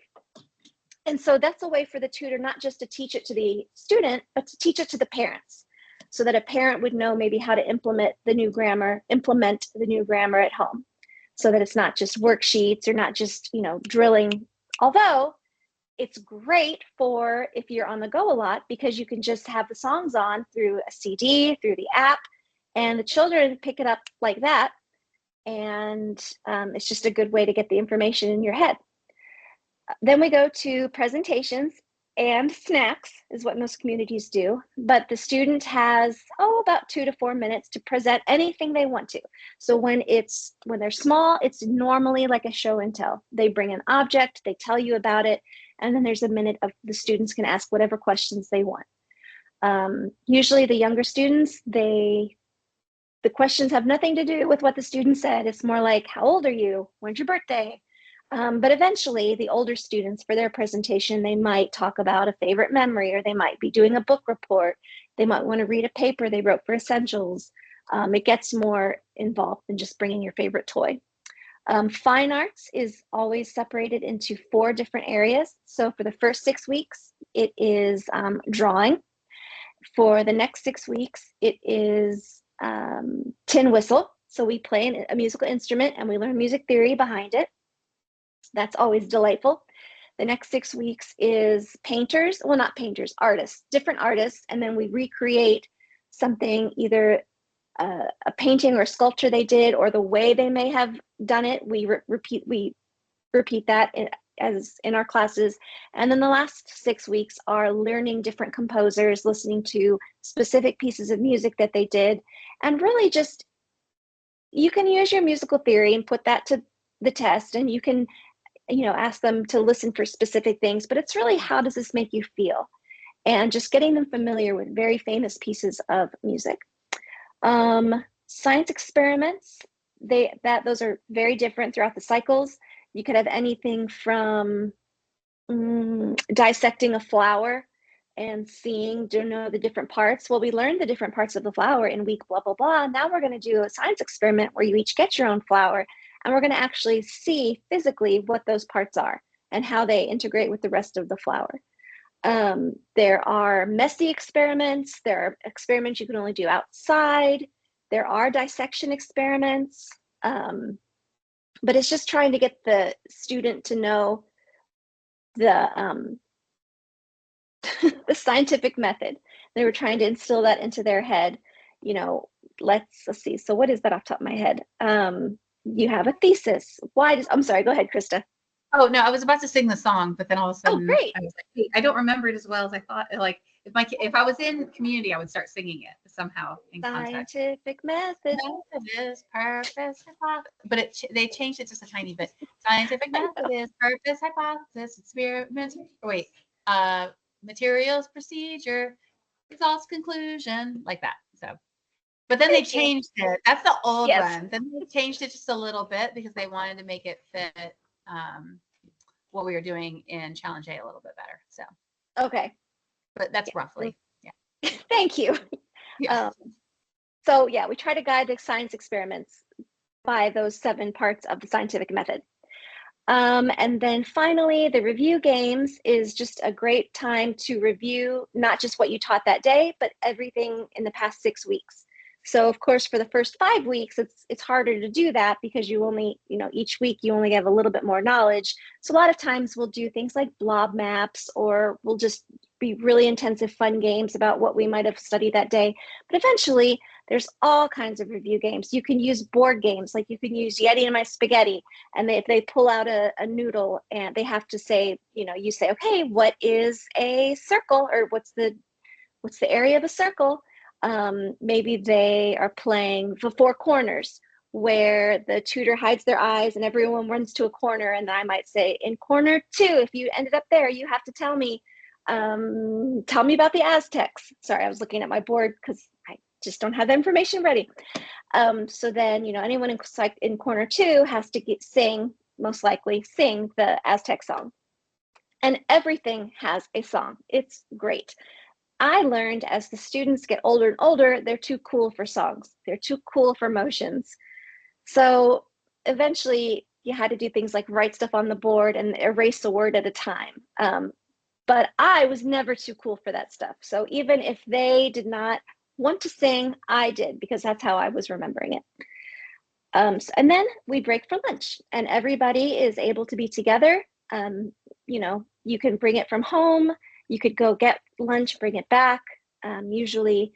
And so that's a way for the tutor not just to teach it to the student, but to teach it to the parents, so that a parent would know maybe how to implement the new grammar at home, so that it's not just worksheets or not just, drilling. Although it's great for if you're on the go a lot, because you can just have the songs on through a CD, through the app, and the children pick it up like that. And it's just a good way to get the information in your head. Then we go to presentations, and snacks is what most communities do. But the student has, about 2 to 4 minutes to present anything they want to. So when they're small, it's normally like a show and tell. They bring an object, they tell you about it, and then there's a minute of the students can ask whatever questions they want. Usually the younger students, the questions have nothing to do with what the student said. It's more like, how old are you? When's your birthday? But eventually, the older students, for their presentation, they might talk about a favorite memory, or they might be doing a book report. They might want to read a paper they wrote for Essentials. It gets more involved than just bringing your favorite toy. Fine arts is always separated into 4 different areas. So for the first 6 weeks, it is drawing. For the next 6 weeks, it is tin whistle. So we play a musical instrument and we learn music theory behind it. That's always delightful. The next 6 weeks is painters, well, not painters, artists, different artists. And then we recreate something, either a painting or a sculpture they did, or the way they may have done it. We repeat that as in our classes. And then the last 6 weeks are learning different composers, listening to specific pieces of music that they did. And really just, you can use your musical theory and put that to the test, and you can, ask them to listen for specific things, but it's really, how does this make you feel? And just getting them familiar with very famous pieces of music. Science experiments, those are very different throughout the cycles. You could have anything from dissecting a flower and seeing, do you know the different parts? Well, we learned the different parts of the flower in week blah, blah, blah. Now we're going to do a science experiment where you each get your own flower, and we're going to actually see physically what those parts are and how they integrate with the rest of the flower. There are messy experiments. There are experiments you can only do outside. There are dissection experiments. But it's just trying to get the student to know the the scientific method. They were trying to instill that into their head. Let's see. So what is that off the top of my head? You have a thesis. I'm sorry, go ahead, Krista. Oh no, I was about to sing the song, but then all of a sudden, great. I was like, hey, I don't remember it as well as I thought. Like, if I was in community, I would start singing it somehow in context. Scientific method. Is purpose, hypothesis. But they changed it just a tiny bit. Scientific method is purpose, hypothesis, experiment. Wait, materials, procedure, results, conclusion, like that. So, but then they changed it. That's the old one. Then they changed it just a little bit because they wanted to make it fit what we were doing in Challenge A a little bit better. So, okay, but that's roughly, yeah. Thank you. Yeah. So yeah, we try to guide the science experiments by those 7 parts of the scientific method. And then finally, the review games is just a great time to review not just what you taught that day, but everything in the past 6 weeks. So of course, for the first 5 weeks, it's harder to do that because you only, each week you only have a little bit more knowledge. So a lot of times we'll do things like blob maps, or we'll just be really intensive fun games about what we might have studied that day. But eventually there's all kinds of review games. You can use board games, like you can use Yeti and My Spaghetti, and they pull out a noodle and they have to say, you say, okay, what is a circle, or what's the area of a circle? Maybe they are playing the 4 corners, where the tutor hides their eyes and everyone runs to a corner, and I might say, in corner 2, if you ended up there, you have to tell me about the Aztecs. Sorry, I was looking at my board because I just don't have the information ready. So then, anyone in corner 2 has to most likely sing the Aztec song. And everything has a song. It's great. I learned as the students get older and older, they're too cool for songs. They're too cool for motions. So eventually you had to do things like write stuff on the board and erase a word at a time. But I was never too cool for that stuff. So even if they did not want to sing, I did, because that's how I was remembering it. And then we break for lunch and everybody is able to be together. You can bring it from home. You could go get lunch, bring it back. Usually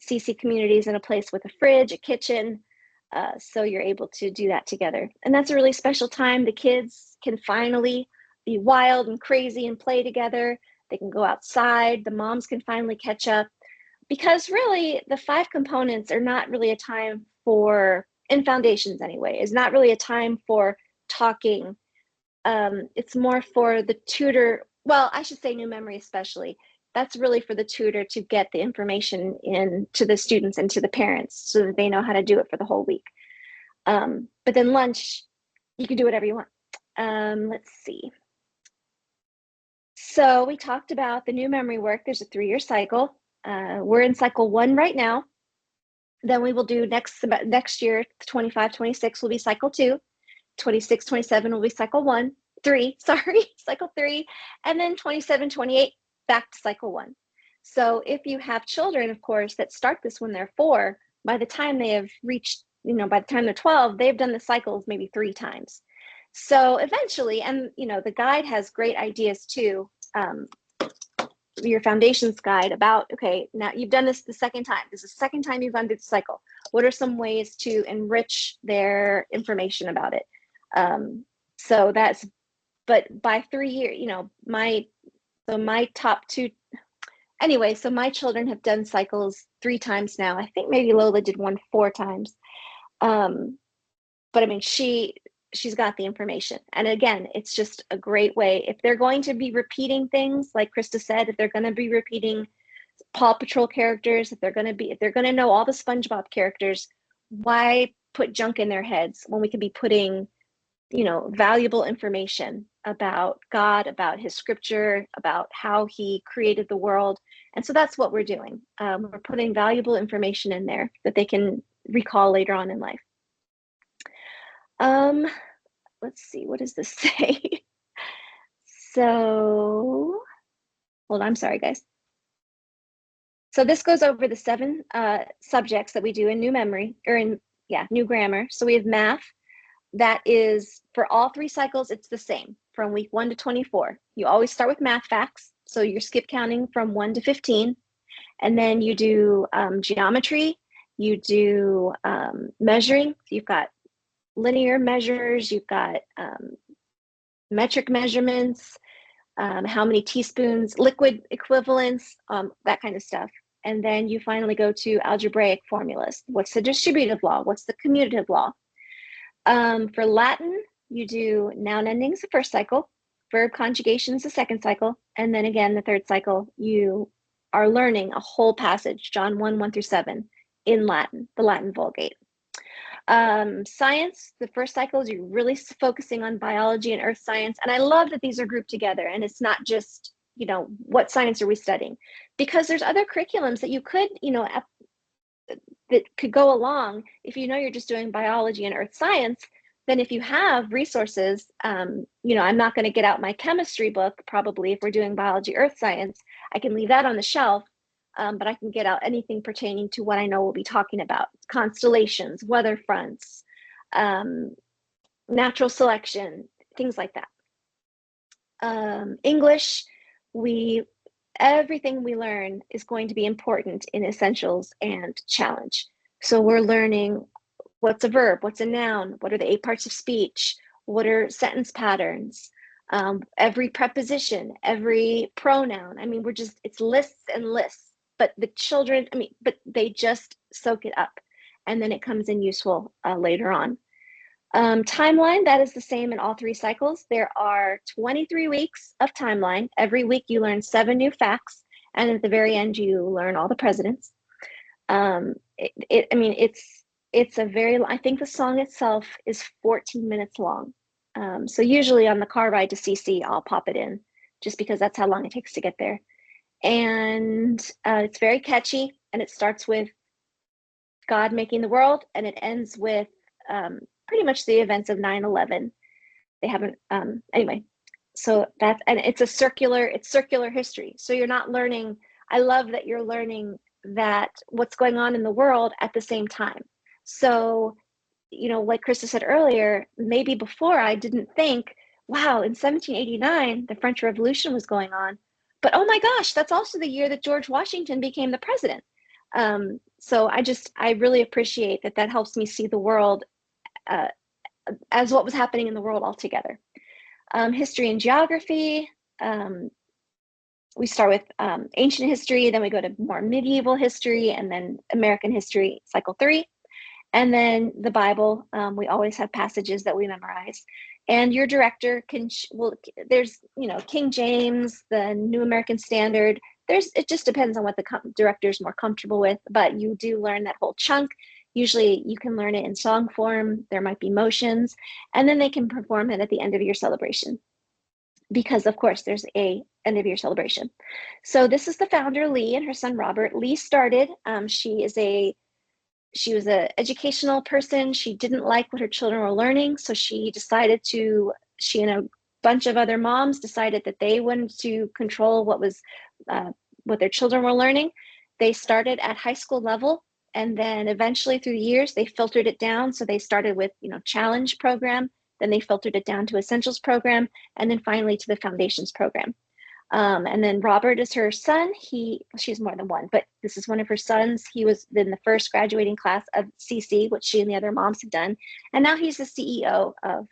CC Community is in a place with a fridge, a kitchen. So you're able to do that together. And that's a really special time. The kids can finally be wild and crazy and play together. They can go outside. The moms can finally catch up. Because really, the 5 components are not really a time for, in foundations anyway, is not really a time for talking. It's more for the tutor. Well, I should say new memory especially. That's really for the tutor to get the information in to the students and to the parents so that they know how to do it for the whole week. But then lunch, you can do whatever you want. Let's see. So we talked about the new memory work. There's a 3-year cycle. We're in cycle 1 right now. Then we will do next year, 25, 26 will be cycle 2. 26, 27 will be cycle 3, cycle 3. And then 27, 28, back to cycle 1. So if you have children, of course, that start this when they're 4, by the time they have reached, by the time they're 12, they've done the cycles maybe 3 times. So eventually, and the guide has great ideas too, your foundations guide about, okay, now you've done this the second time. This is the second time you've gone through the cycle. What are some ways to enrich their information about it? So that's, but by 3 years, my top 2, anyway, so my children have done cycles 3 times now. I think maybe Lola did one 4 times. But I mean, she's got the information. And again, it's just a great way. If they're going to be repeating things, like Krista said, if they're going to be repeating Paw Patrol characters, if they're going to know all the SpongeBob characters, why put junk in their heads when we could be putting, valuable information about God, about his scripture, about how he created the world. And so that's what we're doing. We're putting valuable information in there that they can recall later on in life. Let's see, what does this say? So, hold on, I'm sorry, guys. So this goes over the 7 subjects that we do in new memory, or in, new grammar. So we have math. That is, for all 3 cycles, it's the same, from week 1 to 24. You always start with math facts. So you're skip counting from 1 to 15. And then you do geometry, you do measuring. You've got linear measures, you've got metric measurements, how many teaspoons, liquid equivalents, that kind of stuff. And then you finally go to algebraic formulas. What's the distributive law? What's the commutative law? For Latin, you do noun endings the first cycle, verb conjugations the second cycle, and then again the third cycle, you are learning a whole passage, John 1, 1 through 7, in Latin, the Latin Vulgate. Science, the first cycle is you're really focusing on biology and earth science. And I love that these are grouped together and it's not just, what science are we studying? Because there's other curriculums that you could, that could go along. If you're just doing biology and earth science, then if you have resources, I'm not going to get out my chemistry book, probably if we're doing biology, earth science, I can leave that on the shelf. But I can get out anything pertaining to what I know we'll be talking about: constellations, weather fronts, natural selection, things like that. English, everything we learn is going to be important in essentials and challenge. So we're learning what's a verb, what's a noun, what are the 8 parts of speech, what are sentence patterns, every preposition, every pronoun. I mean, it's lists and lists. But the children, but they just soak it up, and then it comes in useful later on. Timeline, that is the same in all 3 cycles. There are 23 weeks of timeline. Every week you learn 7 new facts, and at the very end you learn all the presidents. It's a very, I think the song itself is 14 minutes long. So usually on the car ride to CC, I'll pop it in, just because that's how long it takes to get there. And it's very catchy, and it starts with God making the world, and it ends with pretty much the events of 9/11. They haven't, anyway, so that's, and it's circular history. So you're not learning, I love that you're learning that what's going on in the world at the same time. So, like Krista said earlier, maybe before I didn't think, wow, in 1789, the French Revolution was going on. But oh my gosh, that's also the year that George Washington became the president. So I really appreciate that helps me see the world as what was happening in the world altogether. History and geography, we start with ancient history, then we go to more medieval history, and then American history, cycle 3. And then the Bible, we always have passages that we memorize. And your director there's, King James, the New American Standard. It just depends on what the director is more comfortable with, but you do learn that whole chunk. Usually you can learn it in song form, there might be motions, and then they can perform it at the end of your celebration. Because of course there's a end of year celebration. So this is the founder, Lee, and her son, Robert. Lee started, she was an educational person. She didn't like what her children were learning. So she and a bunch of other moms decided that they wanted to control what their children were learning. They started at high school level, and then eventually through the years, they filtered it down. So they started with, challenge program, then they filtered it down to essentials program, and then finally to the foundations program. And then Robert is her son. She's more than one, but this is one of her sons. He was in the first graduating class of CC, which she and the other moms had done. And now he's the CEO of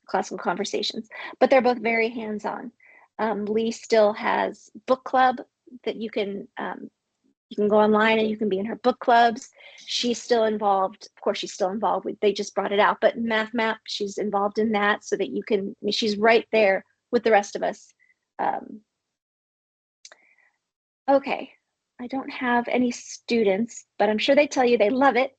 Classical Conversations, but they're both very hands-on. Lee still has book club that you can go online and you can be in her book clubs. She's still involved. Of course, she's still involved with, they just brought it out, but Math Map, she's involved in that so that she's right there with the rest of us. Okay, I don't have any students, but I'm sure they tell you they love it.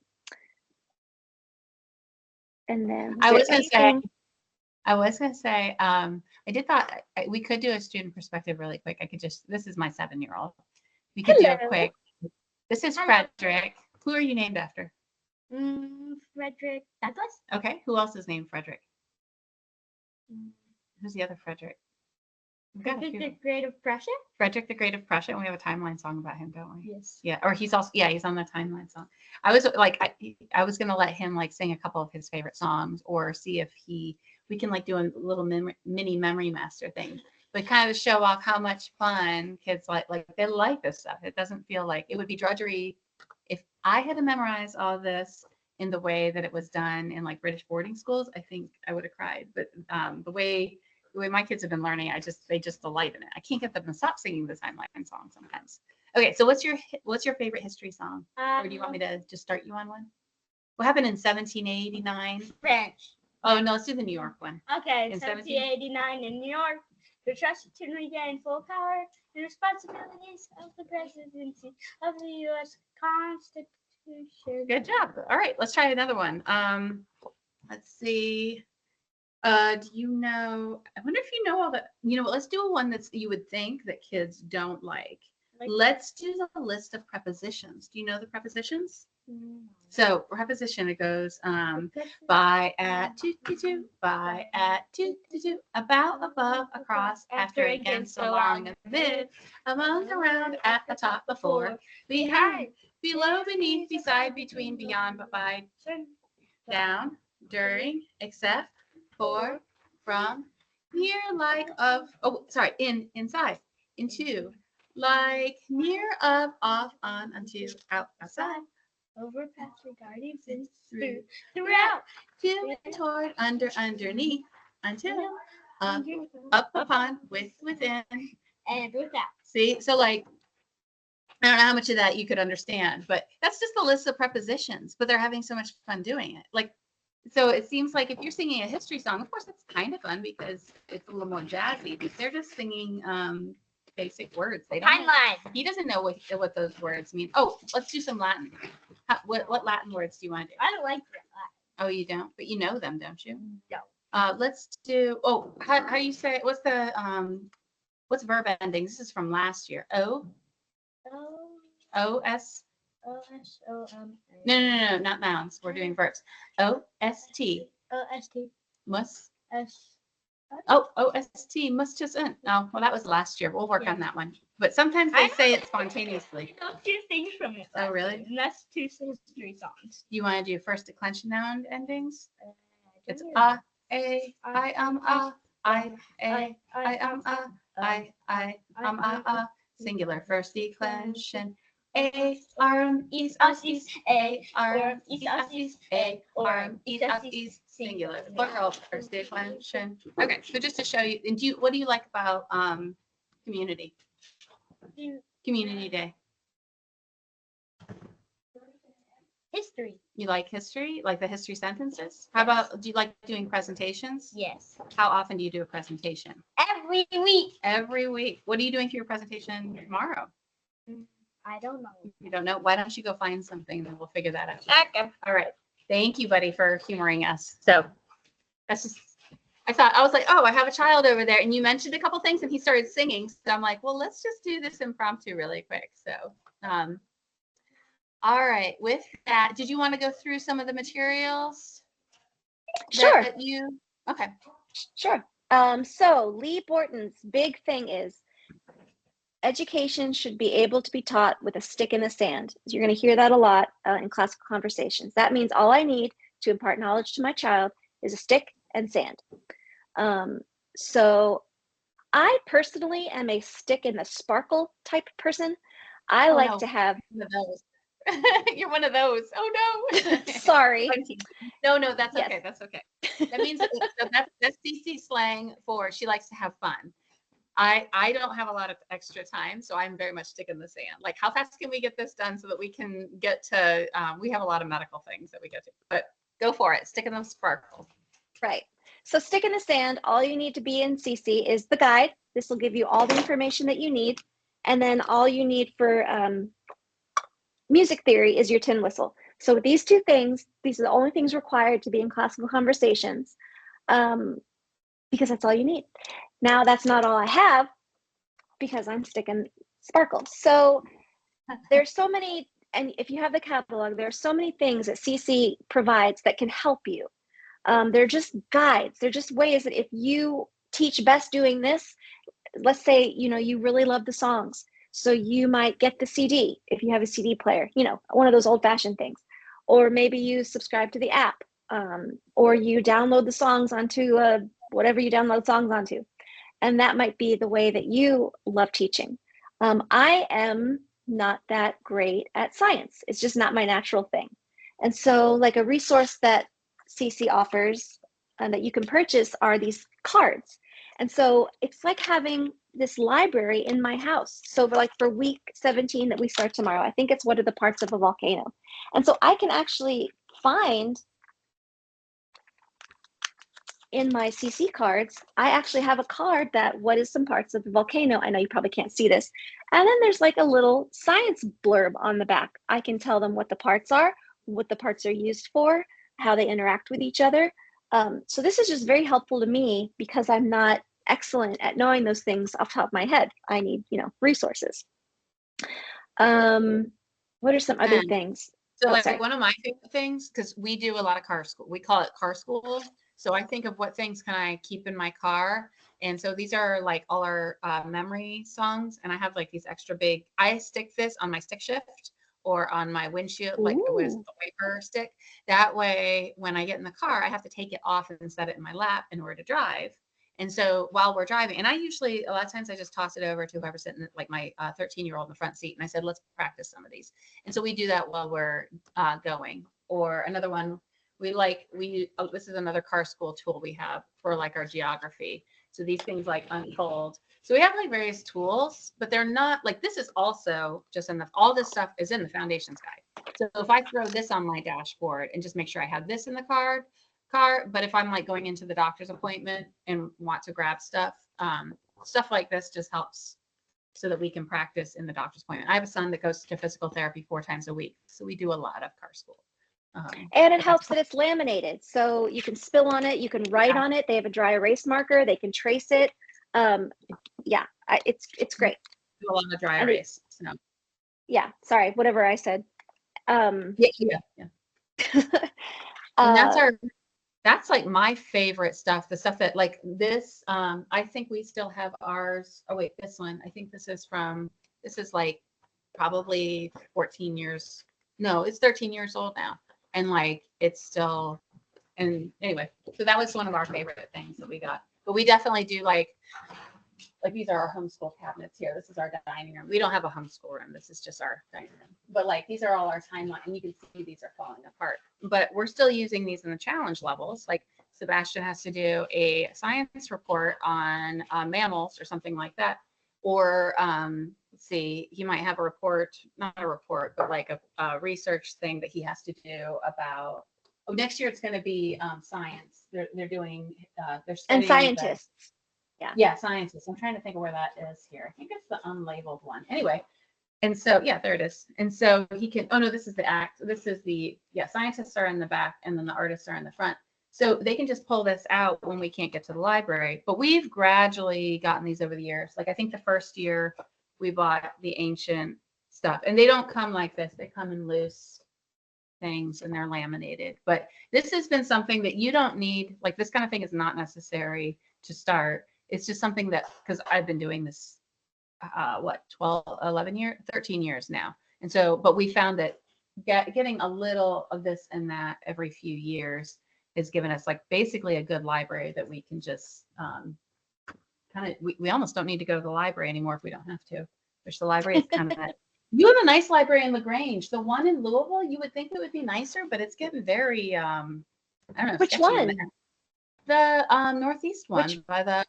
And then I was gonna say, I did thought we could do a student perspective really quick. This is my 7-year-old. We could do a quick. This is Frederick. Who are you named after? Frederick Douglass. Okay, who else is named Frederick? Who's the other Frederick? Frederick the Great of Prussia. Frederick the Great of Prussia, and we have a timeline song about him, don't we? Yes. Yeah, or he's on the timeline song. I was was gonna let him sing a couple of his favorite songs, or see if we can do a little mini memory master thing, but kind of show off how much fun kids like they like this stuff. It doesn't feel like it would be drudgery if I had to memorize all this in the way that it was done in British boarding schools. I think I would have cried. But the way my kids have been learning, they just delight in it. I can't get them to stop singing the timeline song sometimes. Okay, so what's your favorite history song? Or do you want me to just start you on one? What happened in 1789? French. Oh no, let's do the New York one. Okay, In 1789 in New York, the trust to regain full power and responsibilities of the presidency of the U.S. Constitution. Good job. All right, let's try another one. Let's see. Do you know? I wonder if you know all the. Let's do one that's you would think that kids don't like. Let's do the list of prepositions. Do you know the prepositions? So preposition, it goes by, at, to, by, at, to, about, above, across, after, against, along, amid, among, around, at the top, before, behind, below, beneath, beside, between, beyond, but by, down, during, except, for, from, near, like, of, inside, into, like, near, of, off, on, unto, out, outside, over, past, regarding, since, through, throughout, to, toward, under, underneath, until, up, upon, with, within. and without. See, so I don't know how much of that you could understand, but that's just the list of prepositions, but they're having so much fun doing it. So it seems like if you're singing a history song, of course, it's kind of fun because it's a little more jazzy, but they're just singing basic words. They don't. Timeline. He doesn't know what those words mean. Oh, let's do some Latin. What Latin words do you want to do? I don't like that. Oh, you don't, but you know them, don't you? No. Let's do. Oh, how you say? What's verb endings? This is from last year. O S. No, not nouns. We're doing verbs. OST. Must. OST must just end. Oh, well, that was last year. We'll work on that one. But sometimes they say it spontaneously. I know 2 things from it. Oh, really? And that's 2 history songs. You want to do first declension noun endings? It's I I am singular first declension. A arm is us, a arm is us, a arm is us, singular plural first declension. Okay, so just to show you, and what do you like about community day? History. You like history, like the history sentences? How about, do you like doing presentations? Yes. How often do you do a presentation? Every week. Every week. What are you doing for your presentation tomorrow? I don't know. You don't know? Why don't you go find something and we'll figure that out. Okay. All right. Thank you, buddy, for humoring us. So That's just, I was like, oh, I have a child over there. And you mentioned a couple things and he started singing. So I'm like, well, let's just do this impromptu really quick. So, all right. With that, did you want to go through some of the materials? Sure. Okay. Sure. So Lee Borton's big thing is education should be able to be taught with a stick in the sand. You're going to hear that a lot in classical conversations. That means all I need to impart knowledge to my child is a stick and sand. So I personally am a stick in the sparkle type person. I Oh, like no. to have. One of those. You're one of those. Oh no. Sorry. No, that's Yes. okay. That's okay. That means that's CC slang for she likes to have fun. I don't have a lot of extra time, so I'm very much stick in the sand. Like, how fast can we get this done so that we can get to? We have a lot of medical things that we get to, but go for it. Stick in those sparkles. Right. So stick in the sand. All you need to be in CC is the guide. This will give you all the information that you need, and then all you need for music theory is your tin whistle. So with these two things, these are the only things required to be in classical conversations, because that's all you need. Now, that's not all I have, because I'm sticking sparkles. So there's so many, and if you have the catalog, there are so many things that CC provides that can help you. They're just guides. They're just ways that if you teach best doing this, let's say, you really love the songs. So you might get the CD if you have a CD player, one of those old fashioned things. Or maybe you subscribe to the app, or you download the songs onto whatever you download songs onto. And that might be the way that you love teaching. I am not that great at science. It's just not my natural thing. And so like a resource that CC offers and that you can purchase are these cards. And so it's like having this library in my house. So for week 17 that we start tomorrow, I think it's what are the parts of a volcano. And so I can actually find in my CC cards, I actually have a card that what is some parts of the volcano. I know you probably can't see this. And then there's like a little science blurb on the back. I can tell them what the parts are, what the parts are used for, how they interact with each other. So this is just very helpful to me because I'm not excellent at knowing those things off the top of my head. I need, resources. What are some other things? So one of my favorite things, because we do a lot of car school, we call it car school. So I think of what things can I keep in my car. And so these are like all our memory songs. And I have like these extra big, I stick this on my stick shift or on my windshield, like with the wiper stick. That way, when I get in the car, I have to take it off and set it in my lap in order to drive. And so while we're driving, and I usually, a lot of times I just toss it over to whoever's sitting, like my 13-year-old in the front seat. And I said, let's practice some of these. And so we do that while we're going. Or another one, this is another car school tool we have for like our geography. So these things like unfold. So we have like various tools, but they're not like, this is also just enough. All this stuff is in the foundations guide. So if I throw this on my dashboard and just make sure I have this in the car, but if I'm like going into the doctor's appointment and want to grab stuff like this just helps so that we can practice in the doctor's appointment. I have a son that goes to physical therapy 4 times a week. So we do a lot of car school. And it helps that it's laminated. So you can spill on it, you can write on it. They have a dry erase marker, they can trace it. It's great. Do a lot of dry erase. So. Yeah, sorry, whatever I said. Yeah. And that's like my favorite stuff. The stuff that like this, I think we still have ours. Oh wait, this one. I think this is like probably 14 years. No, it's 13 years old now. And like, it's still, and anyway, so that was one of our favorite things that we got. But we definitely do like these are our homeschool cabinets here. This is our dining room. We don't have a homeschool room. This is just our dining room. But like, these are all our timeline, and you can see these are falling apart. But we're still using these in the challenge levels. Like Sebastian has to do a science report on mammals or something like that. Or let's see, he might have not a report, but like a research thing that he has to do about, next year it's going to be science. They're doing, they're studying. And scientists. Yeah, scientists. I'm trying to think of where that is here. I think it's the unlabeled one. Anyway, And so, yeah, there it is. And so he can, oh no, this is the act. This is the, yeah, scientists are in the back and then the artists are in the front. So they can just pull this out when we can't get to the library. But we've gradually gotten these over the years. Like I think the first year we bought the ancient stuff, and they don't come like this. They come in loose things and they're laminated. But this has been something that you don't need, like this kind of thing is not necessary to start. It's just something that, because I've been doing this what 12 11 years 13 years now, and so but we found that getting a little of this and that every few years has given us like basically a good library that we can just kind of we almost don't need to go to the library anymore if we don't have to, which the library is kind of you have a nice library in LaGrange. The one in Louisville, you would think it would be nicer, but it's getting very I don't know, Which sketchy in one? there. The northeast one Which- by the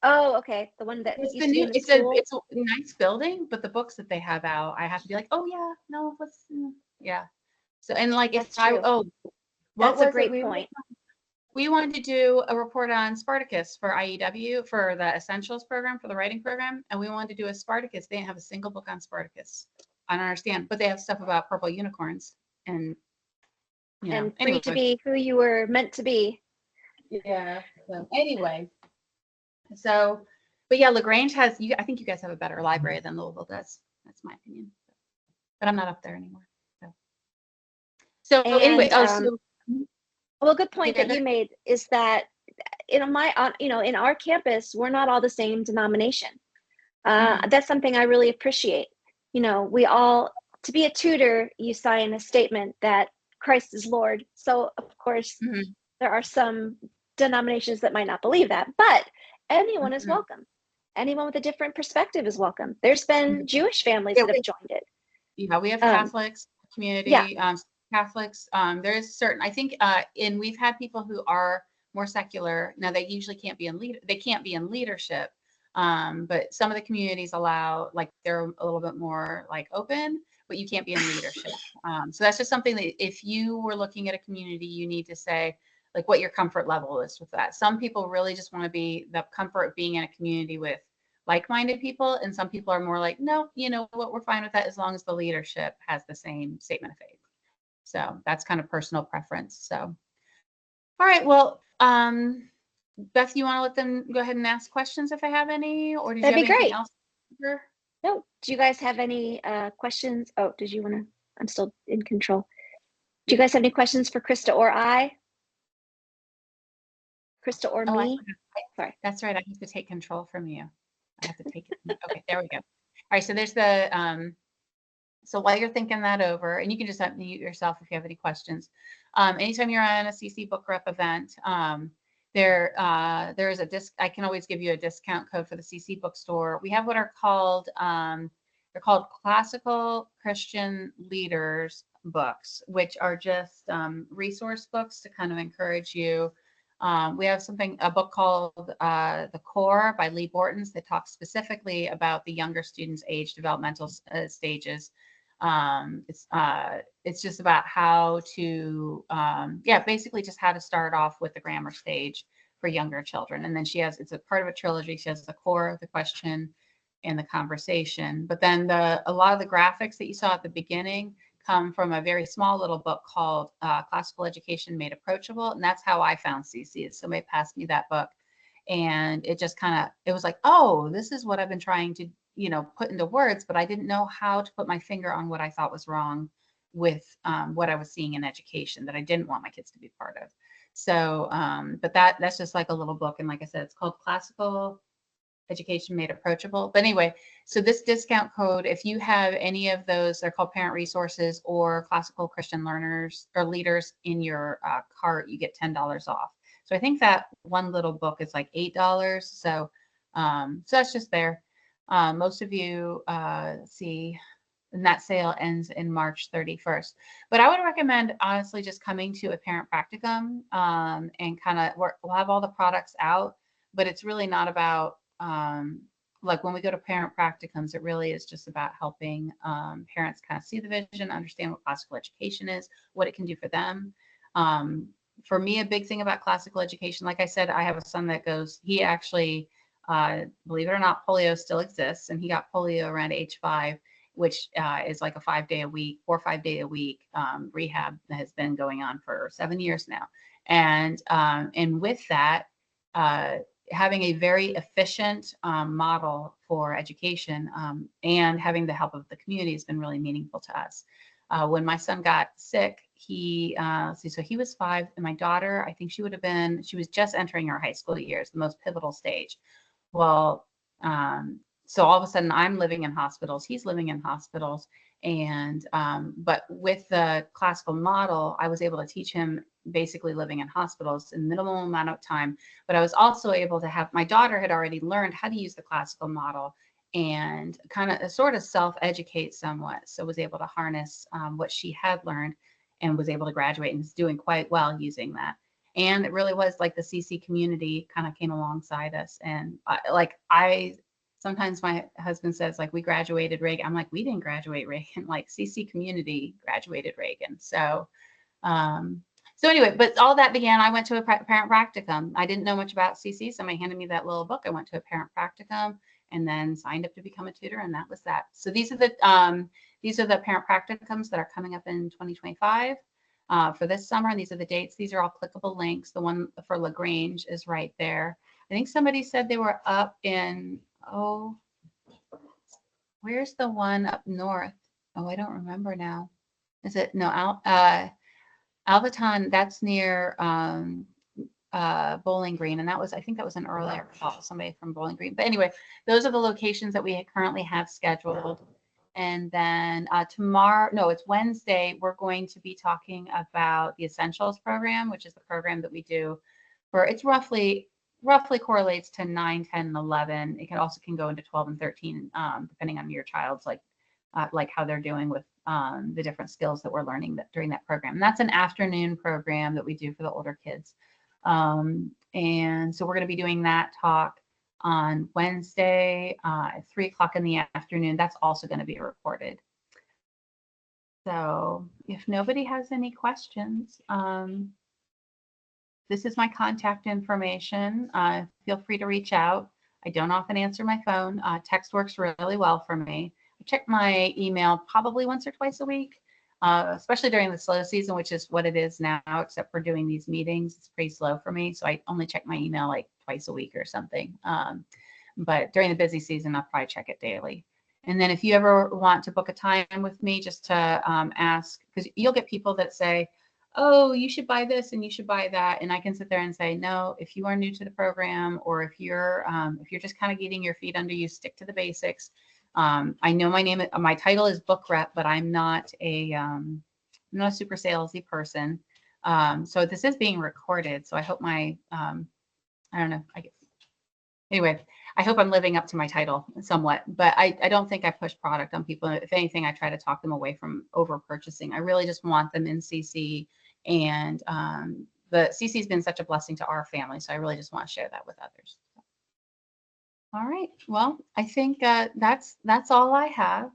Oh, okay. The one that it's used the to be new, in the school. it's a nice building, but the books that they have out, I have to be like, oh yeah, no, let's, yeah. So, and like if That's I, true. oh, what That's a was it? great We point. we wanted to do a report on Spartacus for IEW for the Essentials program, for the writing program, and we wanted to do a Spartacus. They didn't have a single book on Spartacus. I don't understand, but they have stuff about purple unicorns and, you know, And free to anyway. be who you were meant to be. Yeah. So anyway, so, but yeah, LaGrange has, you, I think you guys have a better library than Louisville does. That's my opinion. But I'm not up there anymore. So anyway, And, oh, so Well, a good point Yeah, that you made is that in in our campus, we're not all the same denomination. That's something I really appreciate. We all, to be a tutor, you sign a statement that Christ is Lord. So of course, Mhm. there are some denominations that might not believe that, but anyone is Mhm. welcome. Anyone with a different perspective is welcome. There's been Mhm. Jewish families Yeah, that have joined it. yeah, we have Um, Catholics community, Catholics. There is certain, I think, and we've had people who are more secular. Now they usually can't be in they can't be in leadership. But some of the communities allow, like they're a little bit more like open, but you can't be in leadership. So that's just something that if you were looking at a community, you need to say like what your comfort level is with that. Some people really just want to be the comfort of being in a community with like-minded people, and some people are more like, no, you know what, we're fine with that as long as the leadership has the same statement of faith. So that's kind of personal preference. So, all right, well, Beth, you want to let them go ahead and ask questions if I have any, or did That'd you be have anything great. else? No, do you guys have any questions? Oh, did you want to? I'm still in control. Do you guys have any questions for Krista or I? Krista or Oh, me? Sorry. That's right. I have to take control from you. I have to take it. Okay, there we go. All right, so there's the so while you're thinking that over, and you can just unmute yourself if you have any questions. Anytime you're on a CC Book Rep event, there is a I can always give you a discount code for the CC Bookstore. We have what are called they're called Classical Christian Leaders books, which are just resource books to kind of encourage you. We have a book called The Core by Lee Bortons that talks specifically about the younger students' age developmental stages. It's just about how to, basically just how to start off with the grammar stage for younger children. And then it's a part of a trilogy. She has the core, the question, and the conversation. But then a lot of the graphics that you saw at the beginning come from a very small little book called Classical Education Made Approachable. And that's how I found CC. Somebody passed me that book. And it just it was like, oh, this is what I've been trying to, put into words, but I didn't know how to put my finger on what I thought was wrong with what I was seeing in education that I didn't want my kids to be part of. So, but that's just like a little book. And like I said, it's called Classical Education Made Approachable. But anyway, so this discount code, if you have any of those, they're called parent resources or classical Christian learners or leaders in your cart, you get $10 off. So I think that one little book is like $8. So that's just there. Most of you see, and that sale ends in March 31st. But I would recommend honestly just coming to a parent practicum and kind of we'll have all the products out, but it's really not about like when we go to parent practicums, it really is just about helping parents kind of see the vision, understand what classical education is, what it can do for them. For me, a big thing about classical education, like I said, I have a son that he actually, believe it or not, polio still exists, and he got polio around age 5. which is like a 5 day a week, 4 or 5 day a week rehab that has been going on for 7 years now. And with that, having a very efficient model for education and having the help of the community has been really meaningful to us. When my son got sick, so he was 5, and my daughter, I think she was just entering her high school years, the most pivotal stage. Well, so all of a sudden I'm living in hospitals, he's living in hospitals. And, but with the classical model, I was able to teach him basically living in hospitals in minimal amount of time. But I was also able to have, my daughter had already learned how to use the classical model and kind of sort of self-educate somewhat. So was able to harness what she had learned and was able to graduate and is doing quite well using that. And it really was like the CC community kind of came alongside us. And sometimes my husband says, like, we graduated Reagan. I'm like, we didn't graduate Reagan. Like, CC community graduated Reagan. So anyway, but all that began, I went to a parent practicum. I didn't know much about CC. Somebody handed me that little book. I went to a parent practicum and then signed up to become a tutor, and that was that. So these are the parent practicums that are coming up in 2025 for this summer. And these are the dates. These are all clickable links. The one for LaGrange is right there. I think somebody said they were up in, where's the one up north? Oh, I don't remember now. Is it Alvaton? That's near Bowling Green, and I think that was an earlier call, somebody from Bowling Green. But anyway, those are the locations that we currently have scheduled. And then it's Wednesday, we're going to be talking about the Essentials program, which is the program that we do for, it's roughly correlates to 9, 10, and 11. It can go into 12 and 13, depending on your child's like how they're doing with the different skills that we're learning during that program. And that's an afternoon program that we do for the older kids. And so we're going to be doing that talk on Wednesday at 3:00 in the afternoon. That's also going to be recorded. So if nobody has any questions, this is my contact information. Feel free to reach out. I don't often answer my phone. Text works really well for me. I check my email probably once or twice a week, especially during the slow season, which is what it is now, except for doing these meetings. It's pretty slow for me. So I only check my email like twice a week or something. But during the busy season, I'll probably check it daily. And then if you ever want to book a time with me, just to ask, because you'll get people that say, oh, you should buy this and you should buy that. And I can sit there and say, no, if you are new to the program, or if you're just kind of getting your feet under you, stick to the basics. I know my title is book rep, but I'm not a super salesy person. So this is being recorded. So I hope I don't know. Anyway, I hope I'm living up to my title somewhat, but I don't think I push product on people. If anything, I try to talk them away from over purchasing. I really just want them in CC, and the CC has been such a blessing to our family. So I really just want to share that with others. All right. Well, I think that's all I have.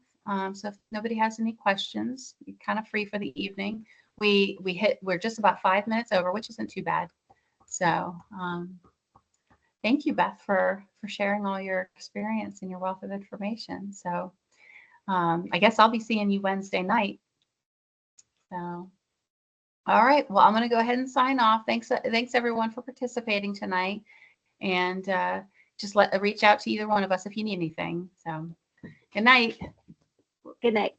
So if nobody has any questions, you're kind of free for the evening. We're just about 5 minutes over, which isn't too bad. So thank you, Beth, for sharing all your experience and your wealth of information. So I guess I'll be seeing you Wednesday night. So, all right. Well, I'm going to go ahead and sign off. Thanks everyone for participating tonight. And just reach out to either one of us if you need anything. So good night. Good night.